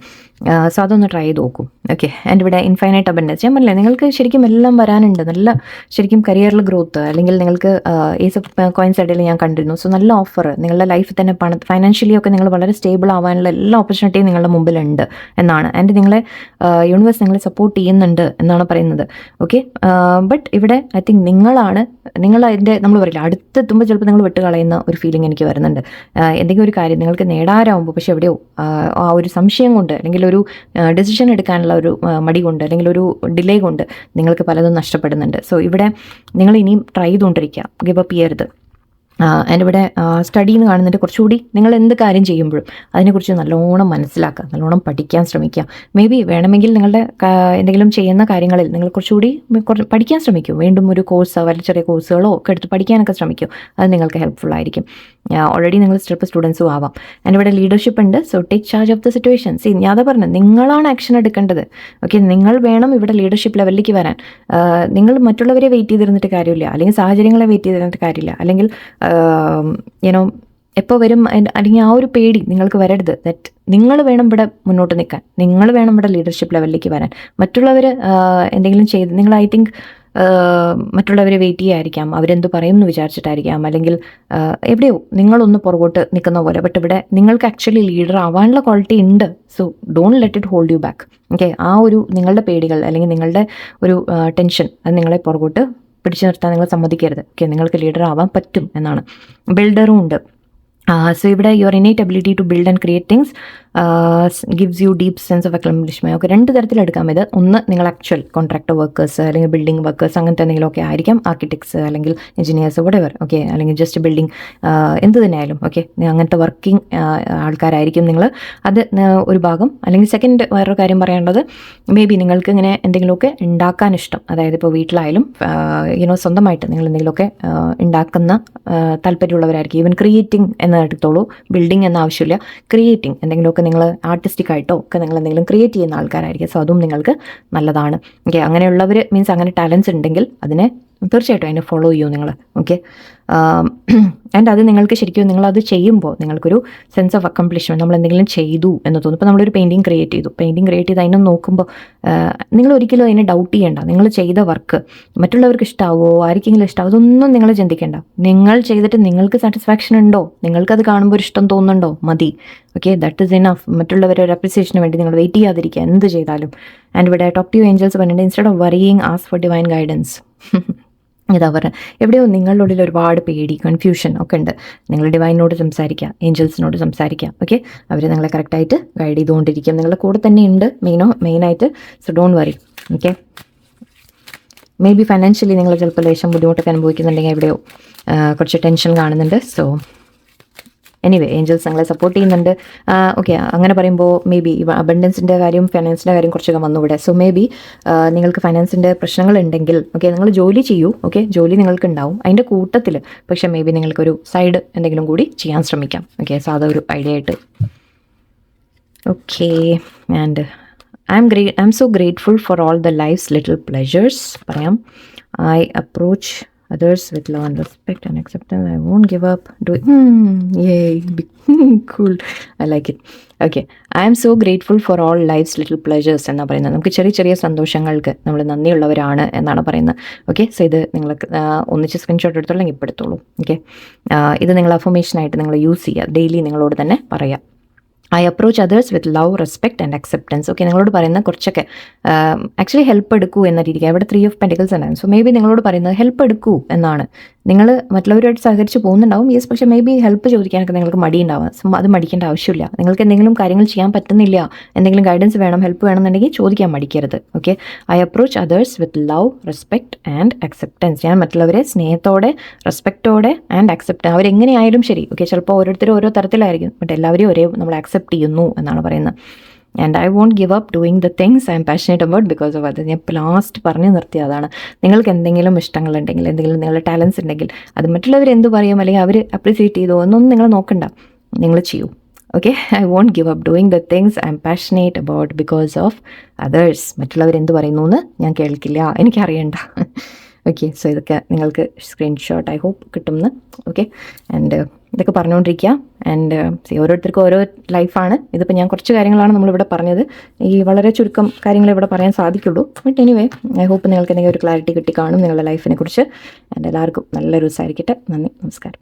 സോ അതൊന്ന് ട്രൈ ചെയ്ത് നോക്കും. ഓക്കെ, ആൻഡ് ഇവിടെ ഇൻഫൈനൈറ്റ് അബണ്ടൻസ്, ഞാൻ പറഞ്ഞില്ലേ നിങ്ങൾക്ക് ശരിക്കും എല്ലാം വരാനുണ്ട്. നല്ല ശരിക്കും കരിയറിൽ ഗ്രോത്ത്, അല്ലെങ്കിൽ നിങ്ങൾക്ക് ഏസ് ഓഫ് കോയിൻസ് ഇടയിൽ ഞാൻ കണ്ടിരുന്നു. സോ നല്ല ഓഫർ, നിങ്ങളുടെ ലൈഫിൽ തന്നെ ഫൈനാൻഷ്യലി ഒക്കെ നിങ്ങൾ വളരെ സ്റ്റേബിൾ ആവാനുള്ള എല്ലാ ഓപ്പർച്യൂണിറ്റിയും നിങ്ങളുടെ മുമ്പിലുണ്ട് എന്നാണ്. ആൻഡ് നിങ്ങളെ യൂണിവേഴ്സ് നിങ്ങളെ സപ്പോർട്ട് ചെയ്യുന്നുണ്ട് എന്നാണ് പറയുന്നത്. ഓക്കെ, ബട്ട് ഇവിടെ ഐ തിങ്ക് നിങ്ങൾ അതിൻ്റെ നമ്മൾ പറയില്ല അടുത്തെത്തുമ്പോൾ ചിലപ്പോൾ നിങ്ങൾ വിട്ട് കളയുന്ന ഒരു ഫീലിംഗ് എനിക്ക് വരുന്നുണ്ട്. എന്തെങ്കിലും ഒരു കാര്യം നിങ്ങൾക്ക് നേടാറാവുമ്പോൾ പക്ഷെ എവിടെയോ ആ ഒരു സംശയം കൊണ്ട് അല്ലെങ്കിൽ ഒരു ഡെസിഷൻ എടുക്കാനുള്ള ഒരു മടി കൊണ്ട് അല്ലെങ്കിൽ ഒരു ഡിലേ കൊണ്ട് നിങ്ങൾക്ക് പലതും നഷ്ടപ്പെടുന്നുണ്ട്. സോ ഇവിടെ നിങ്ങൾ ഇനിയും ട്രൈ ചെയ്തുകൊണ്ടിരിക്കുക, ഗിവ് അപ്പ് ചെയ്യരുത്. ആൻഡ് ഇവിടെ സ്റ്റഡി എന്ന് കാണുന്നുണ്ട്. കുറച്ചുകൂടി നിങ്ങൾ എന്ത് കാര്യം ചെയ്യുമ്പോഴും അതിനെക്കുറിച്ച് നല്ലോണം മനസ്സിലാക്കുക, നല്ലോണം പഠിക്കാൻ ശ്രമിക്കുക. മേ ബി വേണമെങ്കിൽ നിങ്ങളുടെ എന്തെങ്കിലും ചെയ്യുന്ന കാര്യങ്ങളിൽ നിങ്ങൾ കുറച്ചുകൂടി പഠിക്കാൻ ശ്രമിക്കൂ. വീണ്ടും ഒരു കോഴ്സ്, വല്ല ചെറിയ കോഴ്സുകളോ ഒക്കെ എടുത്ത് പഠിക്കാനൊക്കെ ശ്രമിക്കൂ. അത് നിങ്ങൾക്ക് ഹെൽപ്ഫുൾ ആയിരിക്കും. ഓൾറെഡി നിങ്ങൾ ചിലപ്പോൾ സ്റ്റുഡൻസും ആവാം. ആൻഡ് ഇവിടെ ലീഡർഷിപ്പ് ഉണ്ട്. So take charge of the situation. ഞാൻ അതാ പറഞ്ഞത്, നിങ്ങളാണ് ആക്ഷൻ എടുക്കേണ്ടത്. ഓക്കെ, നിങ്ങൾ വേണം ഇവിടെ ലീഡർഷിപ്പ് ലെവലിലേക്ക് വരാൻ. നിങ്ങൾ മറ്റുള്ളവരെ വെയിറ്റ് ചെയ്തിരുന്നിട്ട് കാര്യമില്ല, അല്ലെങ്കിൽ സാഹചര്യങ്ങളെ വെയിറ്റ് ചെയ്തിരുന്നിട്ട് കാര്യമില്ല, അല്ലെങ്കിൽ എപ്പോൾ വരും അല്ലെങ്കിൽ ആ ഒരു പേടി നിങ്ങൾക്ക് വരരുത്. ദറ്റ് നിങ്ങൾ വേണം ഇവിടെ മുന്നോട്ട് നിൽക്കാൻ, നിങ്ങൾ വേണം ഇവിടെ ലീഡർഷിപ്പ് ലെവലിലേക്ക് വരാൻ. മറ്റുള്ളവർ എന്തെങ്കിലും ചെയ്ത് നിങ്ങൾ ഐ തിങ്ക് മറ്റുള്ളവരെ വെയിറ്റ് ചെയ്യായിരിക്കാം, അവരെന്ത് പറയും എന്ന് വിചാരിച്ചിട്ടായിരിക്കാം, അല്ലെങ്കിൽ എവിടെയോ നിങ്ങളൊന്ന് പുറകോട്ട് നിൽക്കുന്ന പോലെ. ബട്ട് ഇവിടെ നിങ്ങൾക്ക് ആക്ച്വലി ലീഡർ ആവാനുള്ള ക്വാളിറ്റി ഉണ്ട്. So don't let it hold you back. Okay, ആ ഒരു നിങ്ങളുടെ പേടികൾ അല്ലെങ്കിൽ നിങ്ങളുടെ ഒരു ടെൻഷൻ അത് നിങ്ങളെ പുറകോട്ട് പിടിച്ചു നിർത്താൻ നിങ്ങൾ സമ്മതിക്കരുത്. ഓക്കെ, നിങ്ങൾക്ക് ലീഡർ ആവാൻ പറ്റും എന്നാണ്. ബിൽഡറും ഉണ്ട്. സോ ഇവിടെ your innate ability to build and create things gives you deep sense of accomplishment. ഒക്കെ രണ്ട് തരത്തിലെടുക്കാം ഇത്. ഒന്ന്, നിങ്ങൾ ആക്ച്വൽ കോൺട്രാക്ടർ വർക്കേഴ്സ് അല്ലെങ്കിൽ ബിൽഡിംഗ് വർക്കേഴ്സ് അങ്ങനത്തെ എന്തെങ്കിലുമൊക്കെ ആയിരിക്കാം, ആർക്കിടെക്ട്സ് അല്ലെങ്കിൽ എഞ്ചിനീയേഴ്സ് വടെവർ. ഓക്കെ, അല്ലെങ്കിൽ ജസ്റ്റ് ബിൽഡിംഗ് എന്ത് തന്നെയായാലും ഓക്കെ, അങ്ങനത്തെ വർക്കിംഗ് ആൾക്കാരായിരിക്കും നിങ്ങൾ. അത് ഒരു ഭാഗം. അല്ലെങ്കിൽ സെക്കൻഡ് വേറൊരു കാര്യം പറയാനുള്ളത്, മേ ബി നിങ്ങൾക്ക് ഇങ്ങനെ എന്തെങ്കിലുമൊക്കെ ഉണ്ടാക്കാൻ ഇഷ്ടം, അതായത് ഇപ്പോൾ വീട്ടിലായാലും സ്വന്തമായിട്ട് നിങ്ങൾ എന്തെങ്കിലുമൊക്കെ ഉണ്ടാക്കുന്ന താല്പര്യമുള്ളവരായിരിക്കും. ഈവൻ ക്രിയേറ്റിംഗ് എന്ന് എടുത്തോളൂ, ബിൽഡിംഗ് എന്ന ആവശ്യമില്ല, ക്രിയേറ്റിംഗ് എന്തെങ്കിലുമൊക്കെ നിങ്ങൾ ആർട്ടിസ്റ്റിക് ആയിട്ടോ ഒക്കെ നിങ്ങൾ എന്തെങ്കിലും ക്രിയേറ്റ് ചെയ്യുന്ന ആൾക്കാരായിരിക്കും. സോ അതും നിങ്ങൾക്ക് നല്ലതാണ്. ഓക്കെ, അങ്ങനെയുള്ളവർ മീൻസ് അങ്ങനെ ടാലൻസ് ഉണ്ടെങ്കിൽ അതിനെ തീർച്ചയായിട്ടും അതിനെ ഫോളോ ചെയ്യൂ നിങ്ങൾ. ഓക്കെ, ആൻഡ് അത് നിങ്ങൾക്ക് ശരിക്കും നിങ്ങളത് ചെയ്യുമ്പോൾ നിങ്ങൾക്കൊരു സെൻസ് ഓഫ് അക്കംപ്ലിഷ്മെൻറ്റ്, നമ്മൾ എന്തെങ്കിലും ചെയ്തു എന്ന് തോന്നും. ഇപ്പോൾ നമ്മളൊരു പെയിൻറ്റിങ് ക്രിയേറ്റ് ചെയ്ത് അതിനെ നോക്കുമ്പോൾ നിങ്ങൾ ഒരിക്കലും അതിനെ ഡൗട്ട് ചെയ്യേണ്ട. നിങ്ങൾ ചെയ്ത വർക്ക് മറ്റുള്ളവർക്ക് ഇഷ്ടാവോ, ആർക്കെങ്കിലും ഇഷ്ടാവോ, അതൊന്നും നിങ്ങൾ ചിന്തിക്കേണ്ട. നിങ്ങൾ ചെയ്തിട്ട് നിങ്ങൾക്ക് സാറ്റിസ്ഫാക്ഷൻ ഉണ്ടോ, നിങ്ങൾക്കത് കാണുമ്പോൾ ഒരു ഇഷ്ടം തോന്നുന്നുണ്ടോ, മതി. Okay, that is enough. മറ്റുള്ളവരുടെ ഒരു അപ്രിസിയേഷന് വേണ്ടി നിങ്ങൾ വെയിറ്റ് ചെയ്യാതിരിക്കുക എന്ത് ചെയ്താലും. ആൻഡ് ഇവിടെ ടോക്ക് ടു ഏഞ്ചൽസ് പറഞ്ഞിട്ട് instead of worrying ask for divine guidance. ഇതാ പറഞ്ഞത്, എവിടെയോ നിങ്ങളുടെ ഉള്ളിൽ ഒരുപാട് പേടി, കൺഫ്യൂഷൻ ഒക്കെ ഉണ്ട്. നിങ്ങൾ ഡിവൈനോട് സംസാരിക്കുക, ഏഞ്ചൽസിനോട് സംസാരിക്കുക. ഓക്കെ, അവർ നിങ്ങളെ കറക്റ്റായിട്ട് ഗൈഡ് ചെയ്തുകൊണ്ടിരിക്കും, നിങ്ങളുടെ കൂടെ തന്നെ ഉണ്ട് മെയിനായിട്ട്. So don't worry. Okay, may be financially നിങ്ങൾ ചിലപ്പോൾ ലേശം ബുദ്ധിമുട്ടൊക്കെ അനുഭവിക്കുന്നുണ്ടെങ്കിൽ എവിടെയോ കുറച്ച് ടെൻഷൻ കാണുന്നുണ്ട്. സോ എനിവേ ഏഞ്ചൽസ് നിങ്ങളെ സപ്പോർട്ട് ചെയ്യുന്നുണ്ട്. ഓക്കെ, അങ്ങനെ പറയുമ്പോൾ മേ ബി അബണ്ടൻസിൻ്റെ കാര്യം ഫൈനാൻസിൻ്റെ കാര്യം കുറച്ചൊക്കെ വന്നു ഇവിടെ. സോ മേ ബി നിങ്ങൾക്ക് ഫൈനാൻസിൻ്റെ പ്രശ്നങ്ങളുണ്ടെങ്കിൽ ഓക്കെ, നിങ്ങൾ ജോലി ചെയ്യൂ. ഓക്കെ, ജോലി നിങ്ങൾക്ക് ഉണ്ടാവും അതിൻ്റെ കൂട്ടത്തിൽ, പക്ഷേ മേ ബി നിങ്ങൾക്കൊരു സൈഡ് എന്തെങ്കിലും കൂടി ചെയ്യാൻ ശ്രമിക്കാം. ഓക്കെ, സോ അതൊരു ഐഡിയ ആയിട്ട്. Okay, and I'm so grateful for all the life's little pleasures. പറയാം. I approach others with love and respect and acceptance. I won't give up doing yay cool. I like it. Okay, I am so grateful for all life's little pleasures എന്നാ പറയുന്നത്. നമുക്ക് ചെറിയ ചെറിയ സന്തോഷങ്ങൾക്ക് നമ്മൾ നന്ദിയുള്ളവരാണ് എന്നാണ് പറയുന്നത്. Okay, so ഇത് നിങ്ങൾ ഒന്നിച്ച് സ്ക്രീൻഷോട്ട് എടുത്തോളെങ്കിൽ ഇപ്പോൾ എടുത്തോളൂ. ഓക്കെ, ഇത് നിങ്ങൾ അഫർമേഷനായിട്ട് നിങ്ങൾ യൂസ് ചെയ്യുക. ഡെയിലി നിങ്ങളോട് തന്നെ പറയാം. I approach others with love, respect and acceptance. Okay, നിങ്ങളോട് പറയുന്ന കുറച്ചൊക്കെ ആക്ച്വലി ഹെൽപ്പ് എടുക്കൂ എന്ന രീതിക്ക്. അവിടെ 3 ഓഫ് പെൻറ്റിക്കിൾസ് ഉണ്ടായിരുന്നു. സോ മേ ബി നിങ്ങളോട് പറയുന്നത് ഹെൽപ്പ് എടുക്കൂ എന്നാണ്. നിങ്ങൾ മറ്റുള്ളവരുമായിട്ട് സഹകരിച്ച് പോകുന്നുണ്ടാവും, യെസ്, പക്ഷേ മേ ബി ഹെൽപ്പ് ചോദിക്കാനൊക്കെ നിങ്ങൾക്ക് മടിയുണ്ടാവാം. സോ അത് മടിക്കേണ്ട ആവശ്യമില്ല. നിങ്ങൾക്ക് എന്തെങ്കിലും കാര്യങ്ങൾ ചെയ്യാൻ പറ്റുന്നില്ല, എന്തെങ്കിലും ഗൈഡൻസ് വേണം, ഹെൽപ്പ് വേണമെന്നുണ്ടെങ്കിൽ ചോദിക്കാൻ മടിക്കരുത്. Okay, I approach others with love, respect and acceptance. ഞാൻ മറ്റുള്ളവരെ സ്നേഹത്തോടെ, റെസ്പെക്റ്റോടെ ആൻഡ് അക്സെപ്റ്റ്, അവരെങ്ങനെയായാലും ശരി. ഓക്കെ, ചിലപ്പോൾ ഓരോരുത്തരും ഓരോ തരത്തിലായിരിക്കും, ബട്ട് എല്ലാവരെയും ഒരേ നമ്മൾ അക്സെപ്റ്റ് ചെയ്യുന്നു എന്നാണ് പറയുന്നത്. And I won't give up doing the things I am passionate about because of അത്. ഞാൻ ലാസ്റ്റ് പറഞ്ഞു നിർത്തിയ അതാണ്. നിങ്ങൾക്ക് എന്തെങ്കിലും ഇഷ്ടങ്ങളുണ്ടെങ്കിൽ, എന്തെങ്കിലും നിങ്ങളുടെ ടാലൻസ് ഉണ്ടെങ്കിൽ, അത് മറ്റുള്ളവർ എന്ത് പറയും അല്ലെങ്കിൽ അവർ അപ്രിസിയേറ്റ് ചെയ്തോ എന്നൊന്നും നിങ്ങൾ നോക്കണ്ട, നിങ്ങൾ ചെയ്യൂ. Okay, I won't give up doing the things I am passionate about because of others. മറ്റുള്ളവർ എന്ത് പറയുന്നു എന്ന് ഞാൻ കേൾക്കില്ല, എനിക്കറിയണ്ട. ഓക്കെ, സോ ഇതൊക്കെ നിങ്ങൾക്ക് സ്ക്രീൻഷോട്ട് ഐ ഹോപ്പ് കിട്ടുമെന്ന്. ഓക്കെ, ആൻഡ് ഇതൊക്കെ പറഞ്ഞുകൊണ്ടിരിക്കുക. ആൻഡ് ഓരോരുത്തർക്കും ഓരോ ലൈഫാണ്. ഇതിപ്പോൾ ഞാൻ കുറച്ച് കാര്യങ്ങളാണ് നമ്മളിവിടെ പറഞ്ഞത്. ഈ വളരെ ചുരുക്കം കാര്യങ്ങൾ ഇവിടെ പറയാൻ സാധിക്കുള്ളൂ. ബട്ട് എനിവേ, ഐ ഹോപ്പ് നിങ്ങൾക്ക് എന്തെങ്കിലും ഒരു ക്ലാരിറ്റി കിട്ടി കാണും നിങ്ങളുടെ ലൈഫിനെ കുറിച്ച്. ആൻഡ് എല്ലാവർക്കും നല്ലൊരു ദിവസമായിരിക്കട്ടെ. നന്ദി, നമസ്കാരം.